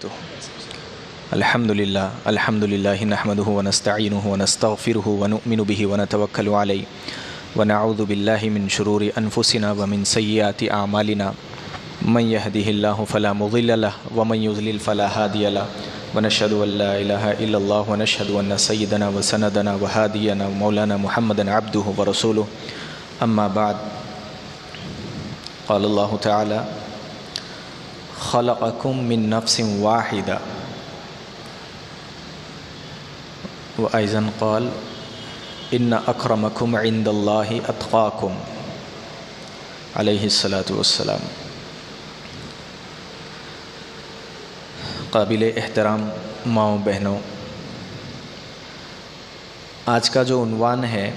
तो अल्हम्दुलिल्लाह नहमदुहु व नस्तईनुहु व नस्तगफिरुहु व नुमिनु बिहि व नतवक्कलु अलैहि व नऊज़ु बिल्लाहि मिन शुरूरि अनफुसिना व मिन सय्यिआति अमालिना मन यहदिहिल्लाहु फला मुज़िल्ल लहु व मन युज़लिल फला हादिय लहु व नशहदु अन ला इलाहा इल्लल्लाह व नशहदु अन्न सय्यिदना व सनदना व हादियना व मौलाना मुहम्मदन अब्दुहु व रसूलुहु अम्मा बाद। क़ाल अल्लाहु तआला ख़लक़कुम मिन नफ्सिन वाहिदा व अयज़न क़ाल इन्ना अक्रमकुम इंदल्लाहि अत्क़ाकुम अलैहिस्सलातु वस्सलाम। काबिल एहतराम माओ बहनों, आज का जो उन्वान है,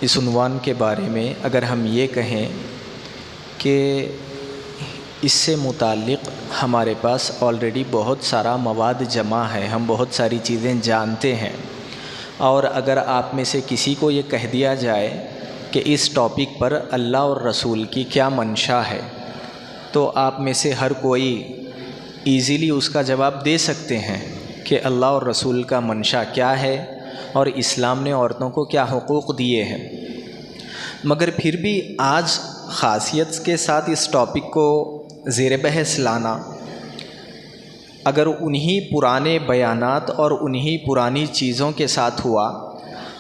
इस उन्वान के बारे में अगर हम ये कहें कि इससे मुताल्लिक़ हमारे पास ऑलरेडी बहुत सारा मवाद जमा है, हम बहुत सारी चीज़ें जानते हैं, और अगर आप में से किसी को ये कह दिया जाए कि इस टॉपिक पर अल्लाह और रसूल की क्या मंशा है, तो आप में से हर कोई ईज़िली उसका जवाब दे सकते हैं कि अल्लाह और रसूल का मंशा क्या है और इस्लाम ने औरतों को क्या हुकूक़ दिए हैं। मगर फिर भी आज ख़ासियत के साथ इस टॉपिक को ज़ेर बहस लाना, अगर उन्हीं पुराने बयानात और उन्हीं पुरानी चीज़ों के साथ हुआ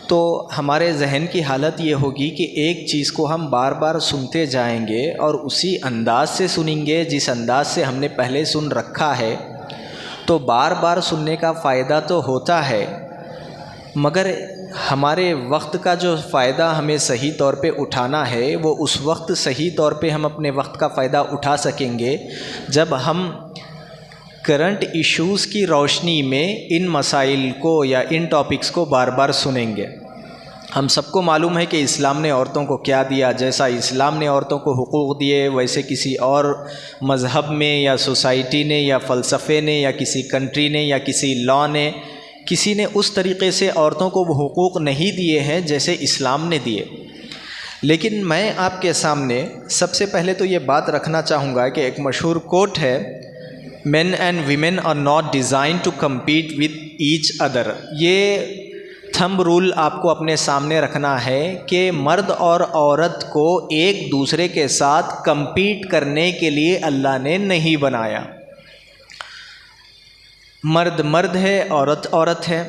तो हमारे जहन की हालत ये होगी कि एक चीज़ को हम बार बार सुनते जाएंगे और उसी अंदाज़ से सुनेंगे जिस अंदाज़ से हमने पहले सुन रखा है। तो बार बार सुनने का फ़ायदा तो होता है, मगर हमारे वक्त का जो फ़ायदा हमें सही तौर पे उठाना है, वो उस वक्त सही तौर पे हम अपने वक्त का फ़ायदा उठा सकेंगे जब हम करंट इश्यूज़ की रोशनी में इन मसाइल को या इन टॉपिक्स को बार बार सुनेंगे। हम सबको मालूम है कि इस्लाम ने औरतों को क्या दिया। जैसा इस्लाम ने औरतों को हुकूक़ दिए, वैसे किसी और मज़हब में या सोसाइटी ने या फ़लसफ़े ने या किसी कंट्री ने या किसी लॉ ने, किसी ने उस तरीक़े से औरतों को वो हुकूक़ नहीं दिए हैं जैसे इस्लाम ने दिए। लेकिन मैं आपके सामने सबसे पहले तो ये बात रखना चाहूँगा कि एक मशहूर कोट है, Men and women are not designed to compete with each other। ये थंब रूल आपको अपने सामने रखना है कि मर्द और औरत को एक दूसरे के साथ compete करने के लिए अल्लाह ने नहीं बनाया। मर्द मर्द है, औरत औरत है,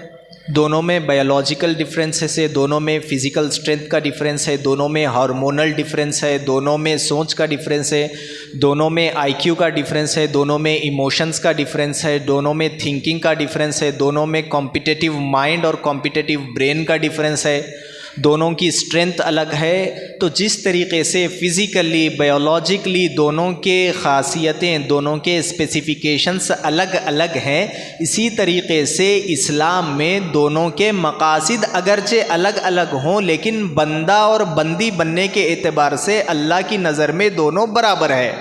दोनों में बायोलॉजिकल डिफरेंसेस है, दोनों में फ़िज़िकल स्ट्रेंथ का डिफरेंस है, दोनों में हार्मोनल डिफरेंस है, दोनों में सोच का डिफरेंस है, दोनों में आईक्यू का डिफरेंस है, दोनों में इमोशंस का डिफरेंस है, दोनों में थिंकिंग का डिफरेंस है, दोनों में कॉम्पिटिटिव माइंड और कॉम्पिटिटिव ब्रेन का डिफरेंस है, दोनों की स्ट्रेंथ अलग है। तो जिस तरीक़े से फ़िज़िकली बायोलॉजिकली दोनों के ख़ासियतें, दोनों के स्पेसिफ़िकेशंस अलग अलग हैं, इसी तरीक़े से इस्लाम में दोनों के मक़ासिद अगरचे अलग अलग हों, लेकिन बंदा और बंदी बनने के एतबार से अल्लाह की नज़र में दोनों बराबर है।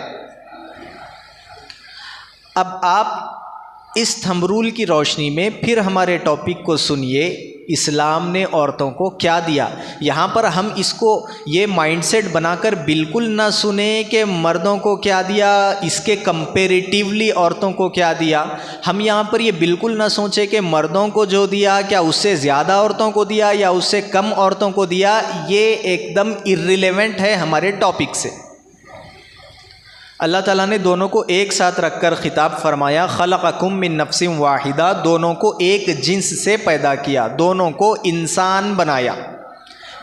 अब आप इस थंब रूल की रोशनी में फिर हमारे टॉपिक को सुनिए, इस्लाम ने औरतों को क्या दिया। यहाँ पर हम इसको ये माइंडसेट बनाकर बिल्कुल ना सुने कि मर्दों को क्या दिया, इसके कंपेरेटिवली औरतों को क्या दिया। हम यहाँ पर ये बिल्कुल ना सोचें कि मर्दों को जो दिया क्या उससे ज़्यादा औरतों को दिया या उससे कम औरतों को दिया। ये एकदम इर्रिलेवेंट है हमारे टॉपिक से। अल्लाह ताला ने दोनों को एक साथ रखकर ख़िताब फरमाया, ख़लक़कुम मिन नफ्सिन वाहिदा, दोनों को एक जिन्स से पैदा किया, दोनों को इंसान बनाया।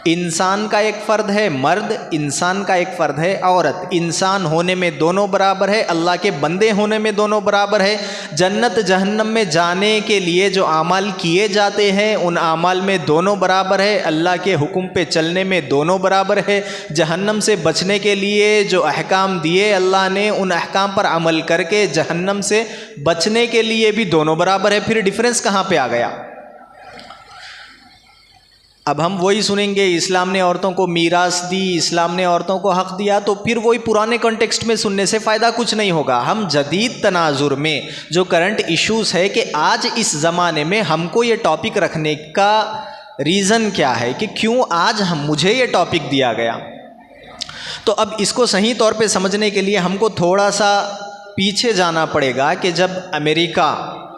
इंसान का एक फ़र्द है मर्द, इंसान का एक फ़र्द है औरत। इंसान होने में दोनों बराबर है, अल्लाह के बंदे होने में दोनों बराबर है। जन्नत जहन्नम में जाने के लिए जो आमाल किए जाते हैं उन आमाल में दोनों बराबर है, अल्लाह के हुक्म पे चलने में दोनों बराबर है। जहन्नम से बचने के लिए जो अहकाम दिए अल्लाह ने, उन अहकाम पर अमल करके जहन्नम से बचने के लिए भी दोनों बराबर है। फिर डिफरेंस कहाँ पे आ गया? अब हम वही सुनेंगे, इस्लाम ने औरतों को मीरास दी, इस्लाम ने औरतों को हक़ दिया, तो फिर वही पुराने कॉन्टेक्स्ट में सुनने से फ़ायदा कुछ नहीं होगा। हम जदीद तनाजुर में जो करंट इश्यूज़ है कि आज इस ज़माने में हमको ये टॉपिक रखने का रीज़न क्या है, कि क्यों आज मुझे ये टॉपिक दिया गया। तो अब इसको सही तौर पे समझने के लिए हमको थोड़ा सा पीछे जाना पड़ेगा कि जब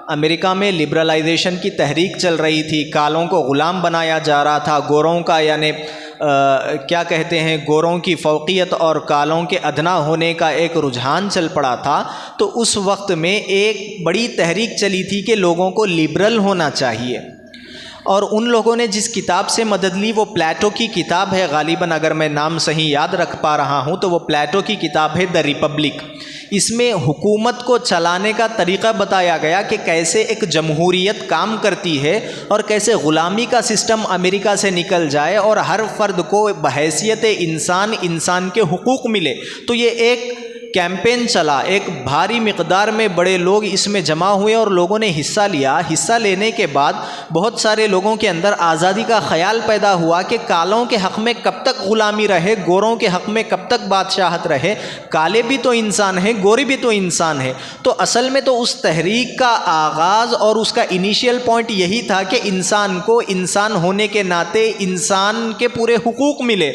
अमेरिका में लिबरलाइजेशन की तहरीक चल रही थी, कालों को ग़ुलाम बनाया जा रहा था, गोरों का यानी क्या कहते हैं, गोरों की फ़ौक़ियत और कालों के अदना होने का एक रुझान चल पड़ा था। तो उस वक्त में एक बड़ी तहरीक चली थी कि लोगों को लिबरल होना चाहिए, और उन लोगों ने जिस किताब से मदद ली वो प्लेटो की किताब है, गालिबन अगर मैं नाम सही याद रख पा रहा हूँ तो वो प्लेटो की किताब है द रिपब्लिक। इसमें हुकूमत को चलाने का तरीक़ा बताया गया कि कैसे एक जमहूरियत काम करती है और कैसे ग़ुलामी का सिस्टम अमेरिका से निकल जाए और हर फ़र्द को बहैसियत इंसान के हुकूक़ मिले। तो ये एक कैंपेन चला, एक भारी मिक़दार में बड़े लोग इसमें जमा हुए और लोगों ने हिस्सा लिया। हिस्सा लेने के बाद बहुत सारे लोगों के अंदर आज़ादी का ख़याल पैदा हुआ कि कालों के हक़ में कब तक ग़ुलामी रहे, गोरों के हक़ में कब तक बादशाहत रहे, काले भी तो इंसान हैं, गोरे भी तो इंसान हैं। तो असल में तो उस तहरीक का आगाज़ और उसका इनिशियल पॉइंट यही था कि इंसान को इंसान होने के नाते इंसान के पूरे हुकूक़ मिले।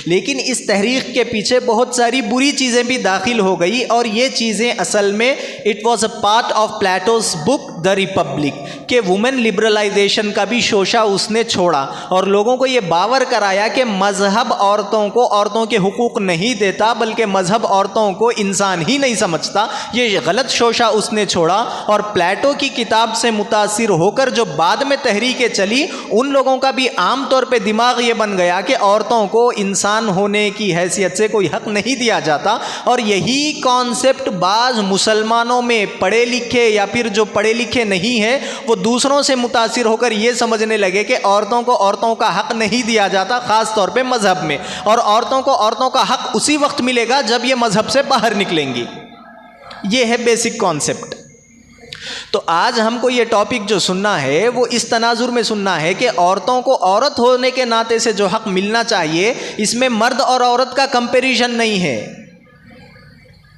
लेकिन इस तहरीक के पीछे बहुत सारी बुरी चीज़ें भी दाखिल हो गई, और ये चीज़ें असल में it was a part of plateaus book the Republic के वुमेन लिबरलाइजेशन का भी शोशा उसने छोड़ा और लोगों को ये बावर कराया कि मज़हब औरतों के हुकूक़ नहीं देता, बल्कि मज़हब औरतों को इंसान ही नहीं समझता। ये गलत शोशा उसने छोड़ा और प्लेटो की किताब से मुतासिर होकर जो बाद में तहरीकें चली, उन लोगों का भी आम तौर पे दिमाग ये बन गया कि औरतों को इंसान होने की हैसियत से कोई हक़ नहीं दिया जाता। और यही कॉन्सेप्ट बाज़ मुसलमानों में पढ़े लिखे या फिर जो पढ़े लिखे नहीं हैं वो दूसरों से मुतासिर होकर ये समझने लगे कि औरतों को औरतों का हक़ नहीं दिया जाता, ख़ास तौर पे मज़हब में, और औरतों को औरतों का हक़ उसी वक्त मिलेगा जब ये मज़हब से बाहर निकलेंगी। ये है बेसिक कॉन्सेप्ट। तो आज हमको ये टॉपिक जो सुनना है वो इस तनाजुर में सुनना है कि औरतों को औरत होने के नाते से जो हक़ मिलना चाहिए, इसमें मर्द और औरत का कंपैरिजन नहीं है।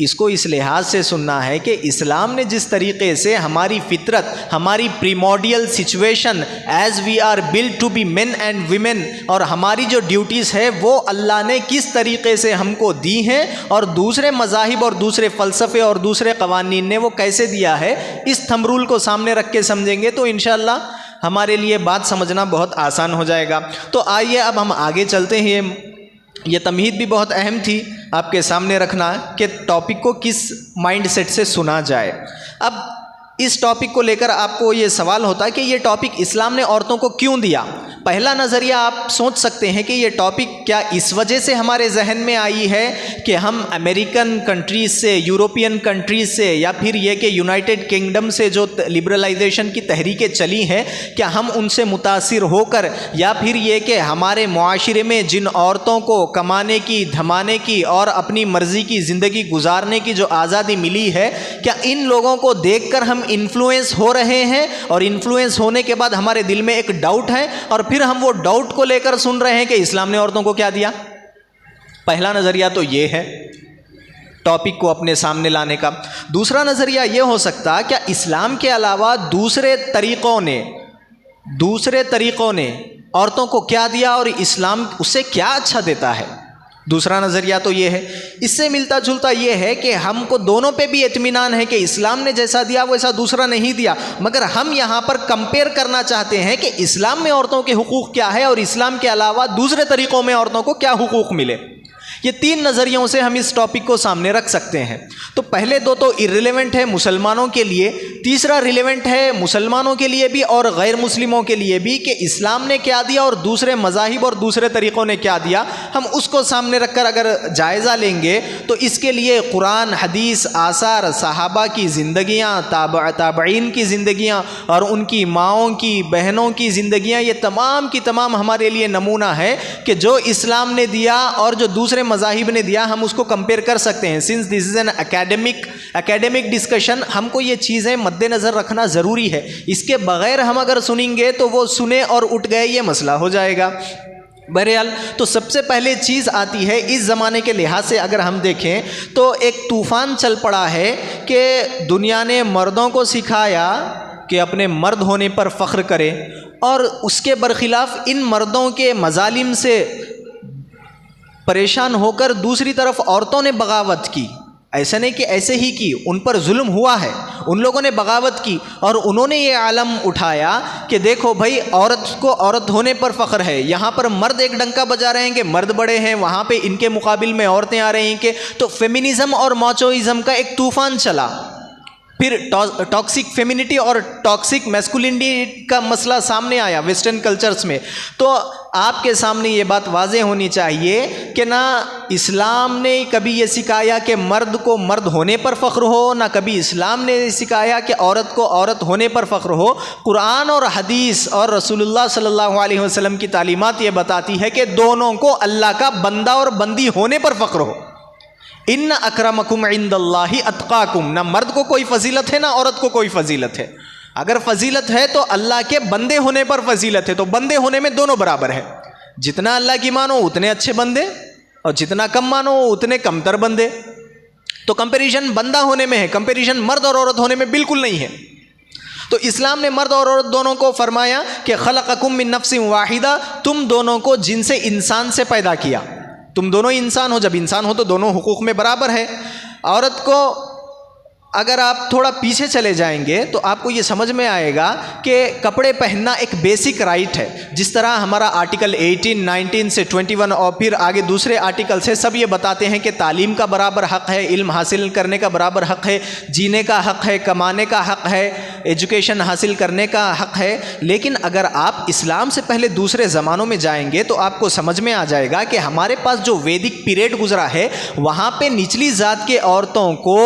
इसको इस लिहाज से सुनना है कि इस्लाम ने जिस तरीक़े से हमारी फितरत, हमारी primordial situation as we are built to be men and women, और हमारी जो ड्यूटीज़ है वो अल्लाह ने किस तरीक़े से हमको दी हैं, और दूसरे मज़ाहिब और दूसरे फ़लसफ़े और दूसरे क़वानीन ने वो कैसे दिया है, इस थंबरूल को सामने रख के समझेंगे तो इंशाअल्लाह हमारे लिए बात समझना बहुत आसान हो जाएगा। तो आइए अब हम आगे चलते हैं। ये तमहीद भी बहुत अहम थी आपके सामने रखना कि टॉपिक को किस माइंडसेट से सुना जाए। अब इस टॉपिक को लेकर आपको ये सवाल होता है कि ये टॉपिक इस्लाम ने औरतों को क्यों दिया। पहला नज़रिया आप सोच सकते हैं कि ये टॉपिक क्या इस वजह से हमारे जहन में आई है कि हम अमेरिकन कंट्रीज़ से, यूरोपियन कंट्रीज़ से, या फिर ये कि यूनाइटेड किंगडम से जो लिबरलाइजेशन की तहरीकें चली हैं, क्या हम उनसे मुतासिर होकर, या फिर ये कि हमारे मुआशरे में जिन औरतों को कमाने की, धमाने की और अपनी मर्ज़ी की ज़िंदगी गुजारने की जो आज़ादी मिली है, क्या इन लोगों को देख कर हम इन्फ्लुएंस हो रहे हैं, और इन्फ्लुएंस होने के बाद हमारे दिल में एक डाउट है और फिर हम वो डाउट को लेकर सुन रहे हैं कि इस्लाम ने औरतों को क्या दिया। पहला नज़रिया तो ये है टॉपिक को अपने सामने लाने का। दूसरा नज़रिया ये हो सकता क्या इस्लाम के अलावा दूसरे तरीक़ों ने औरतों को क्या दिया और इस्लाम उससे क्या अच्छा देता है। दूसरा नज़रिया तो ये है। इससे मिलता जुलता ये है कि हमको दोनों पे भी इत्मीनान है कि इस्लाम ने जैसा दिया वैसा दूसरा नहीं दिया, मगर हम यहाँ पर कंपेयर करना चाहते हैं कि इस्लाम में औरतों के हुकूक़ क्या है और इस्लाम के अलावा दूसरे तरीक़ों में औरतों को क्या हुकूक़ मिले। ये तीन नज़रियों से हम इस टॉपिक को सामने रख सकते हैं। तो पहले दो तो इर्रिलेवेंट है मुसलमानों के लिए, तीसरा रिलेवेंट है मुसलमानों के लिए भी और गैर मुस्लिमों के लिए भी कि इस्लाम ने क्या दिया और दूसरे मज़ाहिब और दूसरे तरीक़ों ने क्या दिया। हम उसको सामने रखकर अगर जायज़ा लेंगे तो इसके लिए कुरान, हदीस, आसार, सहाबा की ज़िंदगियाँ, ताबईन की ज़िंदगियाँ और उनकी माओं की, बहनों की ज़िंदगियाँ, ये तमाम की तमाम हमारे लिए नमूना है कि जो इस्लाम ने दिया और जो दूसरे मज़ाहिब ने दिया हम उसको कंपेयर कर सकते हैं। Since this is an academic discussion, हमको ये चीज़ें मद्देनज़र रखना ज़रूरी है। इसके बग़ैर हम अगर सुनेंगे तो वो सुने और उठ गए ये मसला हो जाएगा। बहरहाल तो सबसे पहले चीज़ आती है इस ज़माने के लिहाज से अगर हम देखें तो एक तूफ़ान चल पड़ा है कि दुनिया ने मर्दों को सिखाया कि अपने मर्द होने पर फ़ख्र करें और उसके बरखिलाफ़ इन मर्दों के मज़ालिम से परेशान होकर दूसरी तरफ औरतों ने बगावत की ऐसा नहीं कि ऐसे ही की, उन पर जुल्म हुआ है, उन लोगों ने बगावत की और उन्होंने ये आलम उठाया कि देखो भाई, औरत को औरत होने पर फ़ख्र है। यहाँ पर मर्द एक डंका बजा रहे हैं कि मर्द बड़े हैं, वहाँ पे इनके मुकाबिल में औरतें आ रही हैं कि, तो फेमिनिज़म और माचोइज़म का एक तूफ़ान चला। फिर टॉक्सिक फेमिनिटी और टॉक्सिक मैस्कुलिनिटी का मसला सामने आया वेस्टर्न कल्चर्स में। तो आपके सामने ये बात वाज़ेह होनी चाहिए कि ना इस्लाम ने कभी ये सिखाया कि मर्द को मर्द होने पर फ़ख्र हो, ना कभी इस्लाम ने सिखाया कि औरत को औरत होने पर फ़ख्र हो। कुरान और हदीस और रसूलुल्लाह सल्लल्लाहु अलैहि वसल्लम की तालीमात ये बताती है कि दोनों को अल्लाह का बंदा और बंदी होने पर फ़ख्र हो। इन्ना अक्रमकुम इंदल्लाहि अत्काकुम, ना मर्द को कोई फजीलत है ना औरत को कोई फजीलत है। अगर फजीलत है तो अल्लाह के बंदे होने पर फजीलत है, तो बंदे होने में दोनों बराबर है। जितना अल्लाह की मानो उतने अच्छे बंदे, और जितना कम मानो उतने कमतर बंदे। तो कंपैरिजन बंदा होने में है, कंपैरिजन मर्द और औरत होने में बिल्कुल नहीं है। तो इस्लाम ने मर्द और औरत दोनों को फरमाया कि खलक़कुम मिन नफ्सिन वाहिदा, तुम दोनों को जिनसे इंसान से पैदा किया। तुम दोनों इंसान हो, जब इंसान हो तो दोनों हुकूक में बराबर है। औरत को अगर आप थोड़ा पीछे चले जाएंगे तो आपको ये समझ में आएगा कि कपड़े पहनना एक बेसिक राइट है। जिस तरह हमारा आर्टिकल 18, 19 से 21 और फिर आगे दूसरे आर्टिकल से सब ये बताते हैं कि तालीम का बराबर हक़ है, इल्म हासिल करने का बराबर हक़ है, जीने का हक़ है, कमाने का हक़ है, एजुकेशन हासिल करने का हक़ है। लेकिन अगर आप इस्लाम से पहले दूसरे ज़मानों में जाएंगे तो आपको समझ में आ जाएगा कि हमारे पास जो वैदिक पीरियड गुजरा है वहाँ पे निचली ज़ात के औरतों को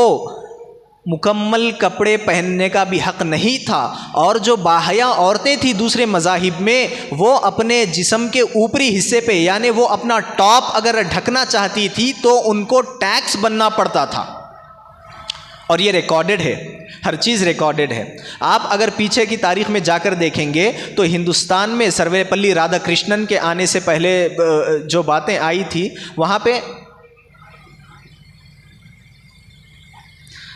मुकम्मल कपड़े पहनने का भी हक़ नहीं था। और जो बाहया औरतें थी दूसरे मज़ाहिब में, वो अपने जिस्म के ऊपरी हिस्से पे, यानी वो अपना टॉप अगर ढकना चाहती थी तो उनको टैक्स बनना पड़ता था। और ये रिकॉर्डेड है, हर चीज़ रिकॉर्डेड है। आप अगर पीछे की तारीख़ में जाकर देखेंगे तो हिंदुस्तान में सर्वेपल्ली राधाकृष्णन के आने से पहले जो बातें आई थी, वहाँ पे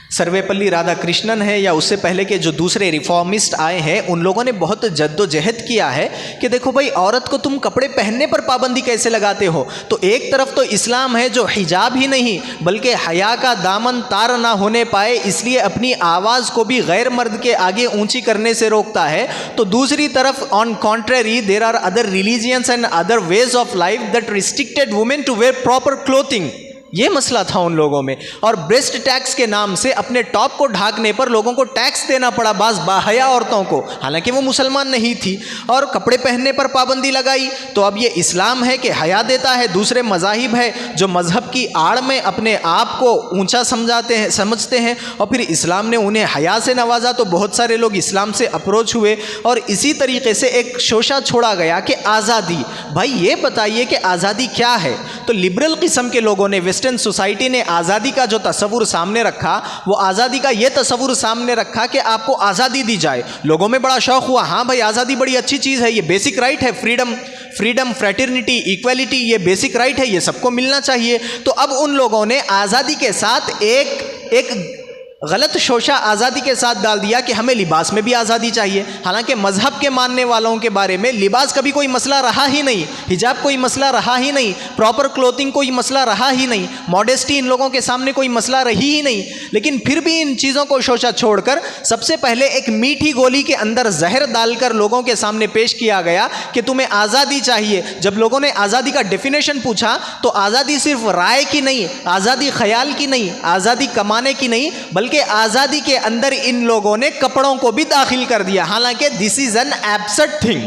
सर्वेपल्ली राधाकृष्णन है या उससे पहले के जो दूसरे रिफॉर्मिस्ट आए हैं, उन लोगों ने बहुत जद्दोजहद किया है कि देखो भाई, औरत को तुम कपड़े पहनने पर पाबंदी कैसे लगाते हो। तो एक तरफ तो इस्लाम है जो हिजाब ही नहीं बल्कि हया का दामन तार ना होने पाए इसलिए अपनी आवाज़ को भी गैर मर्द के आगे ऊंची करने से रोकता है। तो दूसरी तरफ on contrary there are other religions and other ways of life that restricted women to wear proper clothing. ये मसला था उन लोगों में। और ब्रेस्ट टैक्स के नाम से अपने टॉप को ढाकने पर लोगों को टैक्स देना पड़ा बाज़ बाहया औरतों को, हालांकि वो मुसलमान नहीं थी। और कपड़े पहनने पर पाबंदी लगाई। तो अब ये इस्लाम है कि हया देता है, दूसरे मज़ाहिब है जो मज़हब की आड़ में अपने आप को ऊंचा समझते हैं और फिर इस्लाम ने उन्हें हया से नवाजा तो बहुत सारे लोग इस्लाम से अप्रोच हुए। और इसी तरीके से एक शोशा छोड़ा गया कि आज़ादी। भाई ये बताइए कि आज़ादी क्या है। तो लिबरल किस्म के लोगों ने, वेस्टर्न सोसाइटी ने आज़ादी का जो तस्वुर सामने रखा, वो आज़ादी का ये तस्वुर सामने रखा कि आपको आज़ादी दी जाए। लोगों में बड़ा शौक़ हुआ, हाँ भाई आज़ादी बड़ी अच्छी चीज़ है, ये बेसिक राइट है, फ्रीडम, फ्रेटर्निटी, इक्वलिटी, ये बेसिक राइट है, ये सबको मिलना चाहिए। तो अब उन लोगों ने आज़ादी के साथ एक गलत शोशा आज़ादी के साथ डाल दिया कि हमें लिबास में भी आज़ादी चाहिए। हालांकि मज़हब के मानने वालों के बारे में लिबास कभी कोई मसला रहा ही नहीं, हिजाब कोई मसला रहा ही नहीं, प्रॉपर क्लोथिंग कोई मसला रहा ही नहीं, मॉडेस्टी इन लोगों के सामने कोई मसला रही ही नहीं। लेकिन फिर भी इन चीज़ों को शोशा छोड़कर सबसे पहले एक मीठी गोली के अंदर जहर डालकर लोगों के सामने पेश किया गया कि तुम्हें आज़ादी चाहिए। जब लोगों ने आज़ादी का डेफिनेशन पूछा तो आज़ादी सिर्फ राय की नहीं, आज़ादी ख्याल की नहीं, आज़ादी कमाने की नहीं, बल्कि आज़ादी के अंदर इन लोगों ने कपड़ों को भी दाखिल कर दिया। हालांकि this is an absurd thing,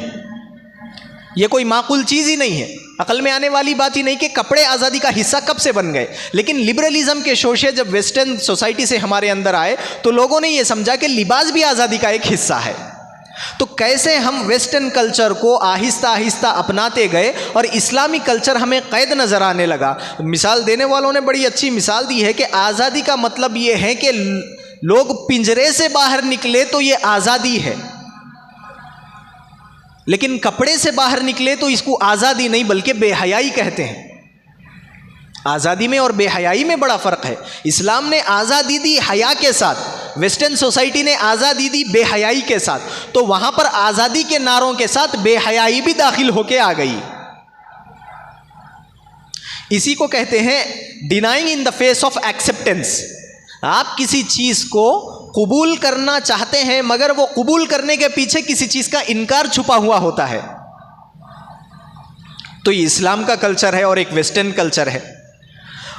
ये कोई माकूल चीज़ ही नहीं है, अकल में आने वाली बात ही नहीं कि कपड़े आज़ादी का हिस्सा कब से बन गए। लेकिन लिबरलिज्म के शोशे जब वेस्टर्न सोसाइटी से हमारे अंदर आए तो लोगों ने ये समझा कि लिबास भी आज़ादी का एक हिस्सा है। तो कैसे हम वेस्टर्न कल्चर को आहिस्ता आहिस्ता अपनाते गए और इस्लामी कल्चर हमें कैद नज़र आने लगा। मिसाल देने वालों ने बड़ी अच्छी मिसाल दी है कि आज़ादी का मतलब ये है कि लोग पिंजरे से बाहर निकले तो ये आज़ादी है, लेकिन कपड़े से बाहर निकले तो इसको आज़ादी नहीं बल्कि बेहयाई कहते हैं। आज़ादी में और बेहयाई में बड़ा फ़र्क है। इस्लाम ने आज़ादी दी हया के साथ, वेस्टर्न सोसाइटी ने आज़ादी दी बेहयाई के साथ। तो वहाँ पर आज़ादी के नारों के साथ बेहयाई भी दाखिल होके आ गई। इसी को कहते हैं denying in the face of acceptance. आप किसी चीज़ को कबूल करना चाहते हैं मगर वो कबूल करने के पीछे किसी चीज़ का इनकार छुपा हुआ होता है। तो ये इस्लाम का कल्चर है और एक वेस्टर्न कल्चर है।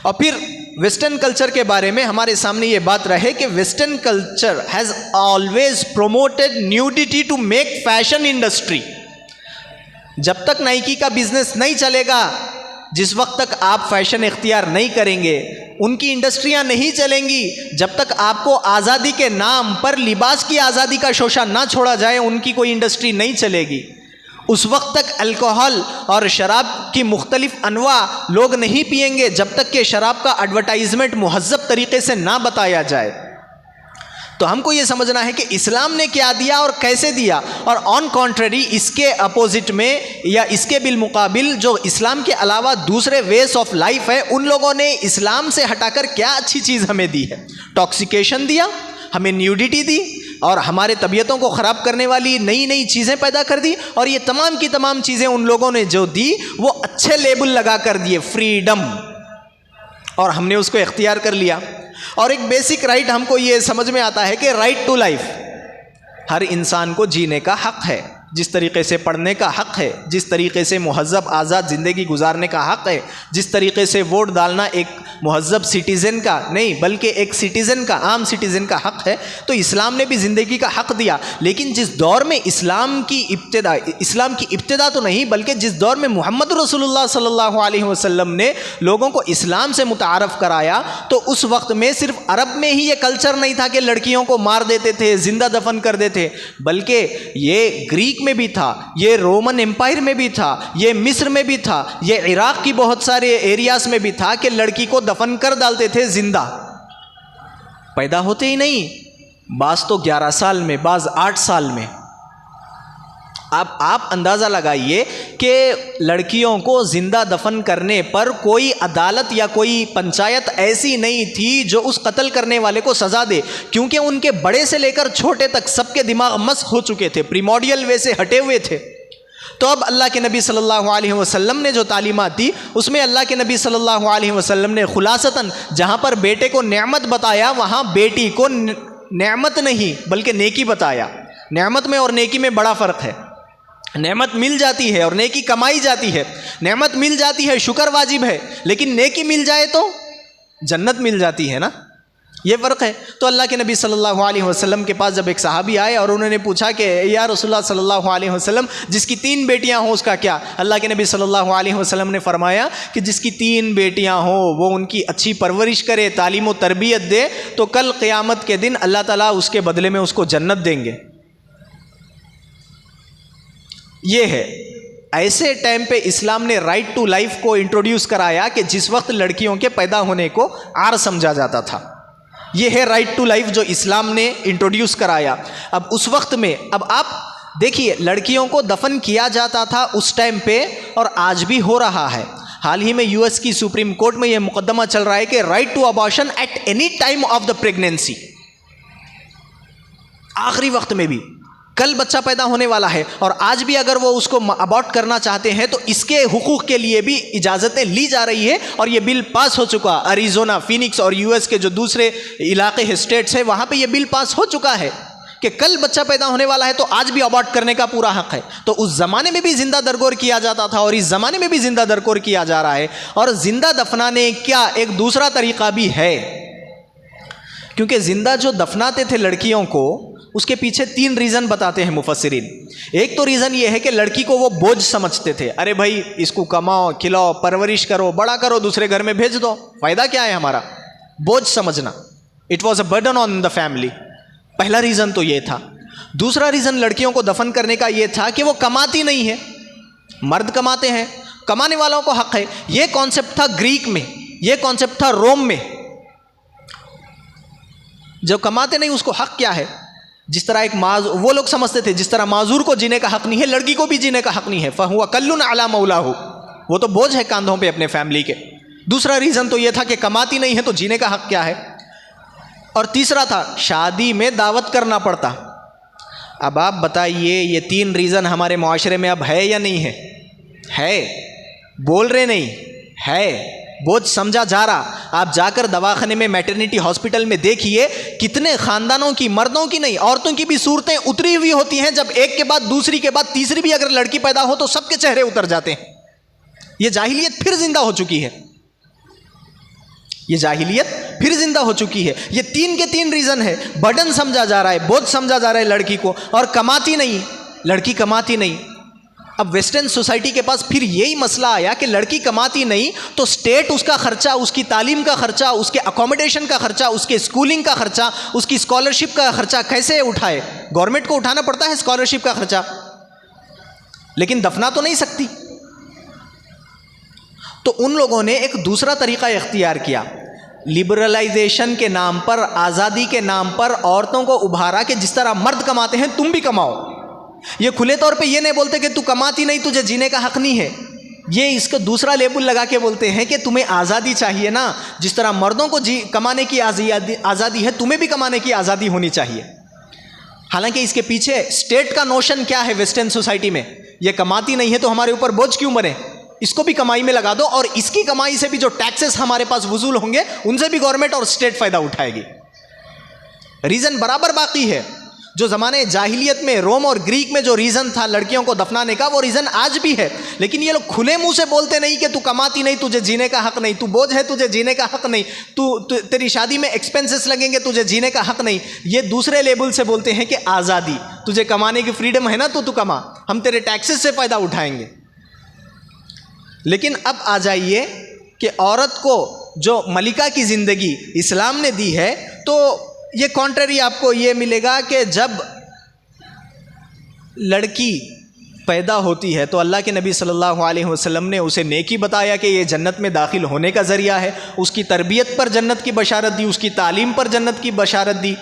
और फिर वेस्टर्न कल्चर के बारे में हमारे सामने ये बात रहे कि western culture has always promoted nudity to make fashion industry. जब तक नाइकी का बिजनेस नहीं चलेगा, जिस वक्त तक आप फैशन इख्तियार नहीं करेंगे, उनकी इंडस्ट्रियां नहीं चलेंगी, जब तक आपको आज़ादी के नाम पर लिबास की आज़ादी का शोशा ना छोड़ा जाए, उनकी कोई इंडस्ट्री नहीं चलेगी। उस वक्त तक अल्कोहल और शराब की मुख्तलिफ अनवा लोग नहीं पिएंगे जब तक कि शराब का एडवर्टाइजमेंट मुहज़्ज़ब तरीके से ना बताया जाए। तो हमको ये समझना है कि इस्लाम ने क्या दिया और कैसे दिया, और ऑन कॉन्ट्ररी इसके अपोजिट में या इसके बिलमुकाबिल जो इस्लाम के अलावा दूसरे वेज ऑफ लाइफ है, उन लोगों ने इस्लाम से हटाकर क्या अच्छी चीज़ हमें दी है। टॉक्सिकेशन दिया, हमें न्यूडिटी दी, और हमारे तबीयतों को ख़राब करने वाली नई नई चीज़ें पैदा कर दी। और ये तमाम की तमाम चीज़ें उन लोगों ने जो दी वो अच्छे लेबल लगा कर दिए, फ्रीडम, और हमने उसको इख्तियार कर लिया। और एक बेसिक राइट हमको ये समझ में आता है कि राइट टू लाइफ, हर इंसान को जीने का हक़ है, जिस तरीके से पढ़ने का हक़ है, जिस तरीके से मुहज़्ज़ब आज़ाद ज़िंदगी गुजारने का हक़ है, जिस तरीके से वोट डालना एक मुहज़्ज़ब सिटीज़न का नहीं बल्कि एक सिटीज़न का, आम सिटीज़न का हक़ है। तो इस्लाम ने भी ज़िंदगी का हक़ दिया। लेकिन जिस दौर में इस्लाम की इब्तिदा तो नहीं बल्कि जिस दौर में मोहम्मद रसूलुल्लाह सल्लल्लाहु अलैहि वसल्लम ने लोगों को इस्लाम से मुतारफ़ कराया, तो उस वक्त में सिर्फ अरब में ही ये कल्चर नहीं था कि लड़कियों को मार देते थे, जिंदा दफन कर देते, बल्कि ये ग्रीक में भी था, ये रोमन एम्पायर में भी था, ये मिस्र में भी था, ये इराक की बहुत सारे एरियाज में भी था कि लड़की को दफन कर डालते थे जिंदा, पैदा होते ही नहीं, बाज तो 11 साल में, बाज 8 साल में। अब आप अंदाज़ा लगाइए कि लड़कियों को ज़िंदा दफन करने पर कोई अदालत या कोई पंचायत ऐसी नहीं थी जो उस कत्ल करने वाले को सज़ा दे, क्योंकि उनके बड़े से लेकर छोटे तक सबके दिमाग मस्क हो चुके थे, प्रीमोडियल वे से हटे हुए थे। तो अब अल्लाह के नबी सल्लल्लाहु अलैहि वसल्लम ने जो तालीमात दी, उसमें अल्लाह के नबी सल्लल्लाहु अलैहि वसल्लम ने खुलासतन जहाँ पर बेटे को नेमत बताया, वहाँ बेटी को नेमत नहीं बल्कि नेकी बताया। नेमत में और नेकी में बड़ा फ़र्क है। नेमत मिल जाती है और नेकी कमाई जाती है। नेमत मिल जाती है, शुक्र वाजिब है, लेकिन नेकी मिल जाए तो जन्नत मिल जाती है ना, ये फ़र्क है। तो अल्लाह के नबी सल्लल्लाहु अलैहि वसल्लम के पास जब एक सहाबी आए और उन्होंने पूछा कि या रसूलुल्लाह सल्लल्लाहु अलैहि वसल्लम, जिसकी 3 बेटियां हों उसका क्या? अल्लाह के नबी सल्लल्लाहु अलैहि वसल्लम ने फरमाया कि जिसकी 3 बेटियां हों वो उनकी अच्छी परवरिश करे, तालीम व तरबियत दे, तो कल क़यामत के दिन अल्लाह ताला उसके बदले में उसको जन्नत देंगे। ये है, ऐसे टाइम पे इस्लाम ने राइट टू लाइफ को इंट्रोड्यूस कराया कि जिस वक्त लड़कियों के पैदा होने को आर समझा जाता था। ये है राइट टू लाइफ जो इस्लाम ने इंट्रोड्यूस कराया। अब उस वक्त में, अब आप देखिए, लड़कियों को दफन किया जाता था उस टाइम पे और आज भी हो रहा है। हाल ही में यूएस की सुप्रीम कोर्ट में यह मुकदमा चल रहा है कि right to abortion at any time of the pregnancy, आखिरी वक्त में भी, कल बच्चा पैदा होने वाला है और आज भी अगर वो उसको अबॉर्ट करना चाहते हैं तो इसके हुकूक के लिए भी इजाज़तें ली जा रही है। और ये बिल पास हो चुका, अरिज़ोना, फिनिक्स और यूएस के जो दूसरे इलाके हैं, स्टेट्स हैं, वहाँ पे ये बिल पास हो चुका है कि कल बच्चा पैदा होने वाला है तो आज भी अबॉर्ट करने का पूरा हक़ है। तो उस ज़माने में भी ज़िंदा दरगोर किया जाता था और इस ज़माने में भी ज़िंदा दरगोर किया जा रहा है। और ज़िंदा दफनाने क्या एक दूसरा तरीक़ा भी है, क्योंकि ज़िंदा जो दफनाते थे लड़कियों को, उसके पीछे 3 रीज़न बताते हैं मुफस्सिरीन। एक तो रीज़न ये है कि लड़की को वो बोझ समझते थे, अरे भाई इसको कमाओ, खिलाओ, परवरिश करो, बड़ा करो, दूसरे घर में भेज दो, फ़ायदा क्या है हमारा, बोझ समझना। It was a burden on the family. पहला रीज़न तो ये था। दूसरा रीज़न लड़कियों को दफन करने का ये था कि वो कमाती नहीं है, मर्द कमाते हैं, कमाने वालों को हक़ है। ये कॉन्सेप्ट था ग्रीक में, ये कॉन्सेप्ट था रोम में। जो कमाते नहीं उसको हक़ क्या है? जिस तरह एक वो लोग समझते थे जिस तरह माजूर को जीने का हक़ नहीं है, लड़की को भी जीने का हक़ नहीं है। फहुवा कल्लुन अला मौलाहु, वो तो बोझ है कांधों पे अपने फैमिली के। दूसरा रीज़न तो ये था कि कमाती नहीं है तो जीने का हक़ क्या है। और तीसरा था शादी में दावत करना पड़ता। अब आप बताइए, ये 3 रीज़न हमारे माशरे में अब है या नहीं है? है, बोल रहे नहीं है। बोझ समझा जा रहा। आप जाकर दवाखाने में, मैटरनिटी हॉस्पिटल में देखिए, कितने खानदानों की, मर्दों की नहीं औरतों की भी सूरतें उतरी हुई होती हैं। जब एक के बाद दूसरी के बाद तीसरी भी अगर लड़की पैदा हो तो सबके चेहरे उतर जाते हैं। यह जाहिलियत फिर जिंदा हो चुकी है, ये जाहिलियत फिर जिंदा हो चुकी है। ये 3 के 3 रीजन है। बर्डन समझा जा रहा है, बोझ समझा जा रहा है लड़की को, और कमाती नहीं, लड़की कमाती नहीं। अब वेस्टर्न सोसाइटी के पास फिर यही मसला आया कि लड़की कमाती नहीं तो स्टेट उसका खर्चा, उसकी तालीम का खर्चा, उसके अकोमोडेशन का खर्चा, उसके स्कूलिंग का खर्चा, उसकी स्कॉलरशिप का खर्चा कैसे उठाए? गवर्नमेंट को उठाना पड़ता है स्कॉलरशिप का खर्चा, लेकिन दफना तो नहीं सकती। तो उन लोगों ने एक दूसरा तरीका इख्तियार किया, लिबरलाइजेशन के नाम पर, आज़ादी के नाम पर औरतों को उभारा कि जिस तरह मर्द कमाते हैं तुम भी कमाओ। ये खुले तौर पे ये नहीं बोलते कि तू कमाती नहीं, तुझे जीने का हक नहीं है। ये इसको दूसरा लेबल लगा के बोलते हैं कि तुम्हें आज़ादी चाहिए ना, जिस तरह मर्दों को कमाने की आज़ादी है, तुम्हें भी कमाने की आज़ादी होनी चाहिए। हालांकि इसके पीछे स्टेट का नोशन क्या है वेस्टर्न सोसाइटी में, ये कमाती नहीं है तो हमारे ऊपर बोझ क्यों बने, इसको भी कमाई में लगा दो, और इसकी कमाई से भी जो टैक्सेस हमारे पास वसूल होंगे उनसे भी गवर्नमेंट और स्टेट फायदा उठाएगी। रीजन बराबर बाकी है। जो ज़माने जाहिलियत में रोम और ग्रीक में जो रीज़न था लड़कियों को दफनाने का, वो रीज़न आज भी है। लेकिन ये लोग खुले मुंह से बोलते नहीं कि तू कमाती नहीं, तुझे जीने का हक नहीं, तू बोझ है, तुझे जीने का हक नहीं, तेरी शादी में एक्सपेंसेस लगेंगे, तुझे जीने का हक नहीं। ये दूसरे लेबल से बोलते हैं कि आज़ादी, तुझे कमाने की फ्रीडम है ना, तो तू कमा, हम तेरे टैक्सेस से फ़ायदा उठाएंगे। लेकिन अब आ जाइए कि औरत को जो मलिका की ज़िंदगी इस्लाम ने दी है, तो ये कॉन्ट्ररी आपको ये मिलेगा कि जब लड़की पैदा होती है तो अल्लाह के नबी सल्लल्लाहु अलैहि वसल्लम ने उसे नेकी बताया कि ये जन्नत में दाखिल होने का ज़रिया है। उसकी तरबियत पर जन्नत की बशारत दी, उसकी तालीम पर जन्नत की बशारत दी।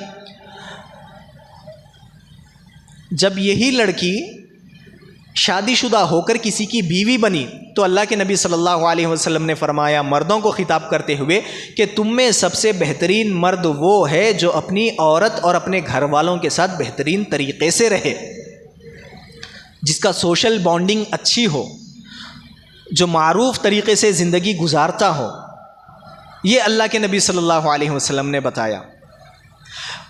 जब यही लड़की शादीशुदा होकर किसी की बीवी बनी तो अल्लाह के नबी सल्लल्लाहु अलैहि वसल्लम ने फरमाया, मर्दों को खिताब करते हुए, कि तुम में सबसे बेहतरीन मर्द वो है जो अपनी औरत और अपने घर वालों के साथ बेहतरीन तरीक़े से रहे, जिसका सोशल बॉन्डिंग अच्छी हो, जो मारूफ तरीक़े से ज़िंदगी गुजारता हो। ये अल्लाह के नबी सल्लल्लाहु अलैहि वसल्लम ने बताया।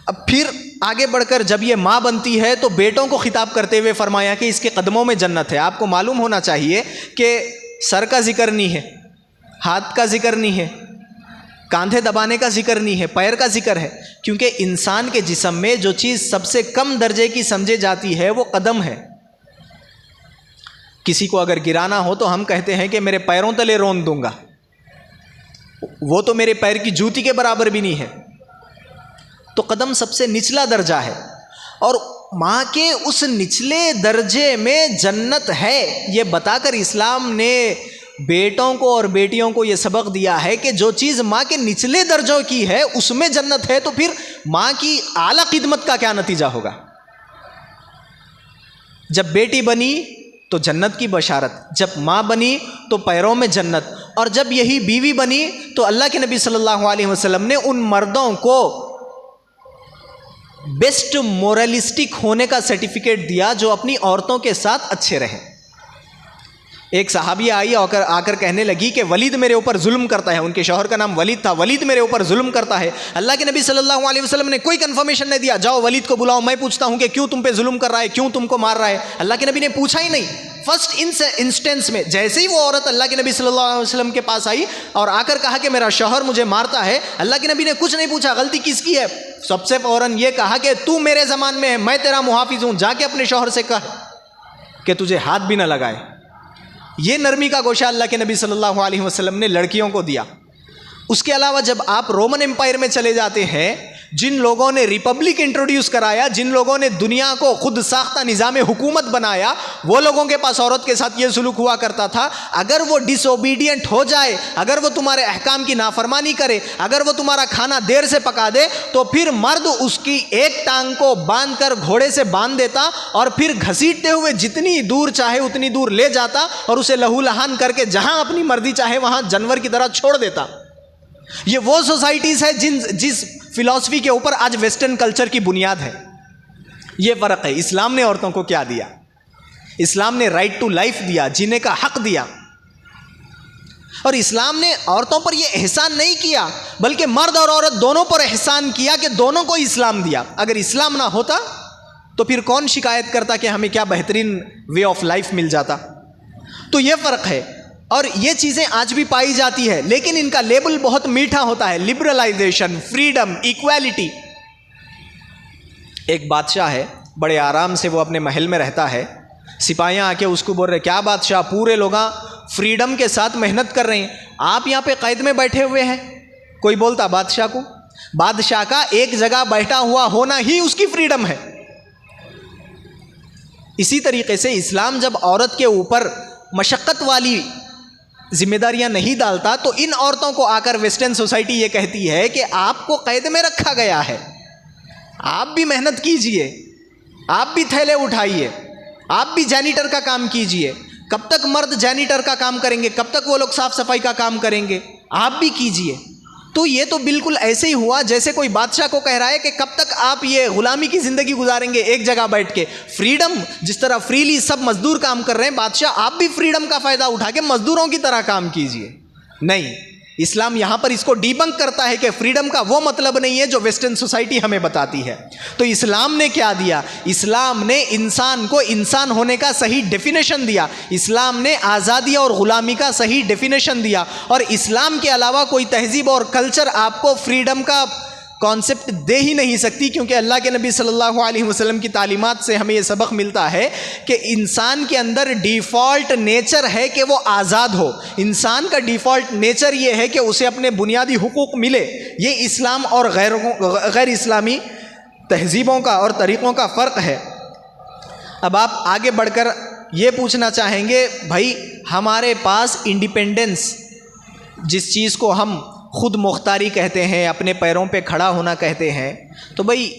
अब फिर आगे बढ़कर जब ये माँ बनती है तो बेटों को खिताब करते हुए फरमाया कि इसके कदमों में जन्नत है। आपको मालूम होना चाहिए कि सर का जिक्र नहीं है, हाथ का जिक्र नहीं है, कांधे दबाने का जिक्र नहीं है, पैर का जिक्र है, क्योंकि इंसान के जिस्म में जो चीज़ सबसे कम दर्जे की समझे जाती है वो कदम है। किसी को अगर गिराना हो तो हम कहते हैं कि मेरे पैरों तले रोन दूंगा, वो तो मेरे पैर की जूती के बराबर भी नहीं है। तो कदम सबसे निचला दर्जा है, और माँ के उस निचले दर्जे में जन्नत है, ये बताकर इस्लाम ने बेटों को और बेटियों को ये सबक दिया है कि जो चीज़ माँ के निचले दर्जों की है उसमें जन्नत है, तो फिर माँ की आला खिदमत का क्या नतीजा होगा। जब बेटी बनी तो जन्नत की बशारत, जब माँ बनी तो पैरों में जन्नत, और जब यही बीवी बनी तो अल्लाह के नबी सल्लल्लाहु अलैहि वसल्लम ने उन मर्दों को बेस्ट मोरलिस्टिक होने का सर्टिफिकेट दिया जो अपनी औरतों के साथ अच्छे रहें। एक सहाबिया आई आकर कहने लगी कि वलीद मेरे ऊपर जुल्म करता है, उनके शौहर का नाम वलीद था, वलीद मेरे ऊपर जुल्म करता है। अल्लाह के नबी सल्लल्लाहु अलैहि वसल्लम ने कोई कंफर्मेशन नहीं दिया, जाओ वलीद को बुलाओ, मैं पूछता हूँ कि क्यों तुम पे जुल्म कर रहा है, क्यों तुमको मार रहा है। अल्लाह के नबी ने पूछा ही नहीं। फर्स्ट इंस्टेंस में जैसे ही वो औरत अल्लाह के नबी सल्लल्लाहु अलैहि वसल्लम के पास आई और आकर कहा कि मेरा शौहर मुझे मारता है, अल्लाह के नबी ने कुछ नहीं पूछा गलती किसकी है, सबसे फौरन ये कहा कि तू मेरे ज़मान में है, मैं तेरा मुहाफिज हूँ, जाके अपने शौहर से कह कि तुझे हाथ भी ना लगाए। ये नरमी का गोशा अल्लाह के नबी सल्लल्लाहु अलैहि वसल्लम ने लड़कियों को दिया। उसके अलावा जब आप रोमन एम्पायर में चले जाते हैं, जिन लोगों ने रिपब्लिक इंट्रोड्यूस कराया, जिन लोगों ने दुनिया को खुद साख्ता निज़ाम हुकूमत बनाया, वो लोगों के पास औरत के साथ ये सुलूक हुआ करता था, अगर वो डिसोबीडियंट हो जाए, अगर वो तुम्हारे अहकाम की नाफरमानी करे, अगर वो तुम्हारा खाना देर से पका दे, तो फिर मर्द उसकी एक टांग को बांधकर घोड़े से बांध देता और फिर घसीटते हुए जितनी दूर चाहे उतनी दूर ले जाता और उसे लहूलहान करके जहां अपनी मर्जी चाहे वहां जानवर की तरह छोड़ देता। ये वो सोसाइटीज़ है जिस फिलॉसफी के ऊपर आज वेस्टर्न कल्चर की बुनियाद है। ये फ़र्क है। इस्लाम ने औरतों को क्या दिया? इस्लाम ने राइट टू लाइफ दिया, जीने का हक दिया। और इस्लाम ने औरतों पर यह एहसान नहीं किया, बल्कि मर्द और औरत दोनों पर एहसान किया कि दोनों को इस्लाम दिया। अगर इस्लाम ना होता तो फिर कौन शिकायत करता कि हमें क्या बेहतरीन वे ऑफ लाइफ मिल जाता। तो ये फ़र्क है और ये चीज़ें आज भी पाई जाती है, लेकिन इनका लेबल बहुत मीठा होता है, लिबरलाइजेशन, फ्रीडम, इक्वालिटी। एक बादशाह है, बड़े आराम से वो अपने महल में रहता है। सिपाहियाँ आके उसको बोल रहे, क्या बादशाह, पूरे लोग फ्रीडम के साथ मेहनत कर रहे हैं, आप यहाँ पे कैद में बैठे हुए हैं। कोई बोलता बादशाह को, बादशाह का एक जगह बैठा हुआ होना ही उसकी फ्रीडम है। इसी तरीके से इस्लाम जब औरत के ऊपर मशक्क़त वाली जिम्मेदारियां नहीं डालता, तो इन औरतों को आकर वेस्टर्न सोसाइटी ये कहती है कि आपको कैद में रखा गया है, आप भी मेहनत कीजिए, आप भी थैले उठाइए, आप भी जैनिटर का काम कीजिए। कब तक मर्द जैनिटर का काम करेंगे, कब तक वो लोग साफ सफाई का काम करेंगे, आप भी कीजिए। तो ये तो बिल्कुल ऐसे ही हुआ जैसे कोई बादशाह को कह रहा है कि कब तक आप ये गुलामी की ज़िंदगी गुजारेंगे एक जगह बैठ के। फ्रीडम, जिस तरह फ्रीली सब मजदूर काम कर रहे हैं, बादशाह आप भी फ्रीडम का फ़ायदा उठा के मजदूरों की तरह काम कीजिए। नहीं, इस्लाम यहाँ पर इसको डीबंक करता है कि फ्रीडम का वो मतलब नहीं है जो वेस्टर्न सोसाइटी हमें बताती है। तो इस्लाम ने क्या दिया, इस्लाम ने इंसान को इंसान होने का सही डेफिनेशन दिया, इस्लाम ने आज़ादी और ग़ुलामी का सही डेफिनेशन दिया। और इस्लाम के अलावा कोई तहजीब और कल्चर आपको फ्रीडम का कॉन्सेप्ट दे ही नहीं सकती, क्योंकि अल्लाह के नबी सल्लल्लाहु अलैहि वसल्लम की तालीमात से हमें यह सबक मिलता है कि इंसान के अंदर डिफ़ॉल्ट नेचर है कि वो आज़ाद हो। इंसान का डिफ़ॉल्ट नेचर ये है कि उसे अपने बुनियादी हुकूक मिले। ये इस्लाम और गैर इस्लामी तहजीबों का और तरीक़ों का फ़र्क है। अब आप आगे बढ़कर ये पूछना चाहेंगे, भाई हमारे पास इंडिपेंडेंस, जिस चीज़ को हम खुद मुख्तारी कहते हैं, अपने पैरों पे खड़ा होना कहते हैं, तो भाई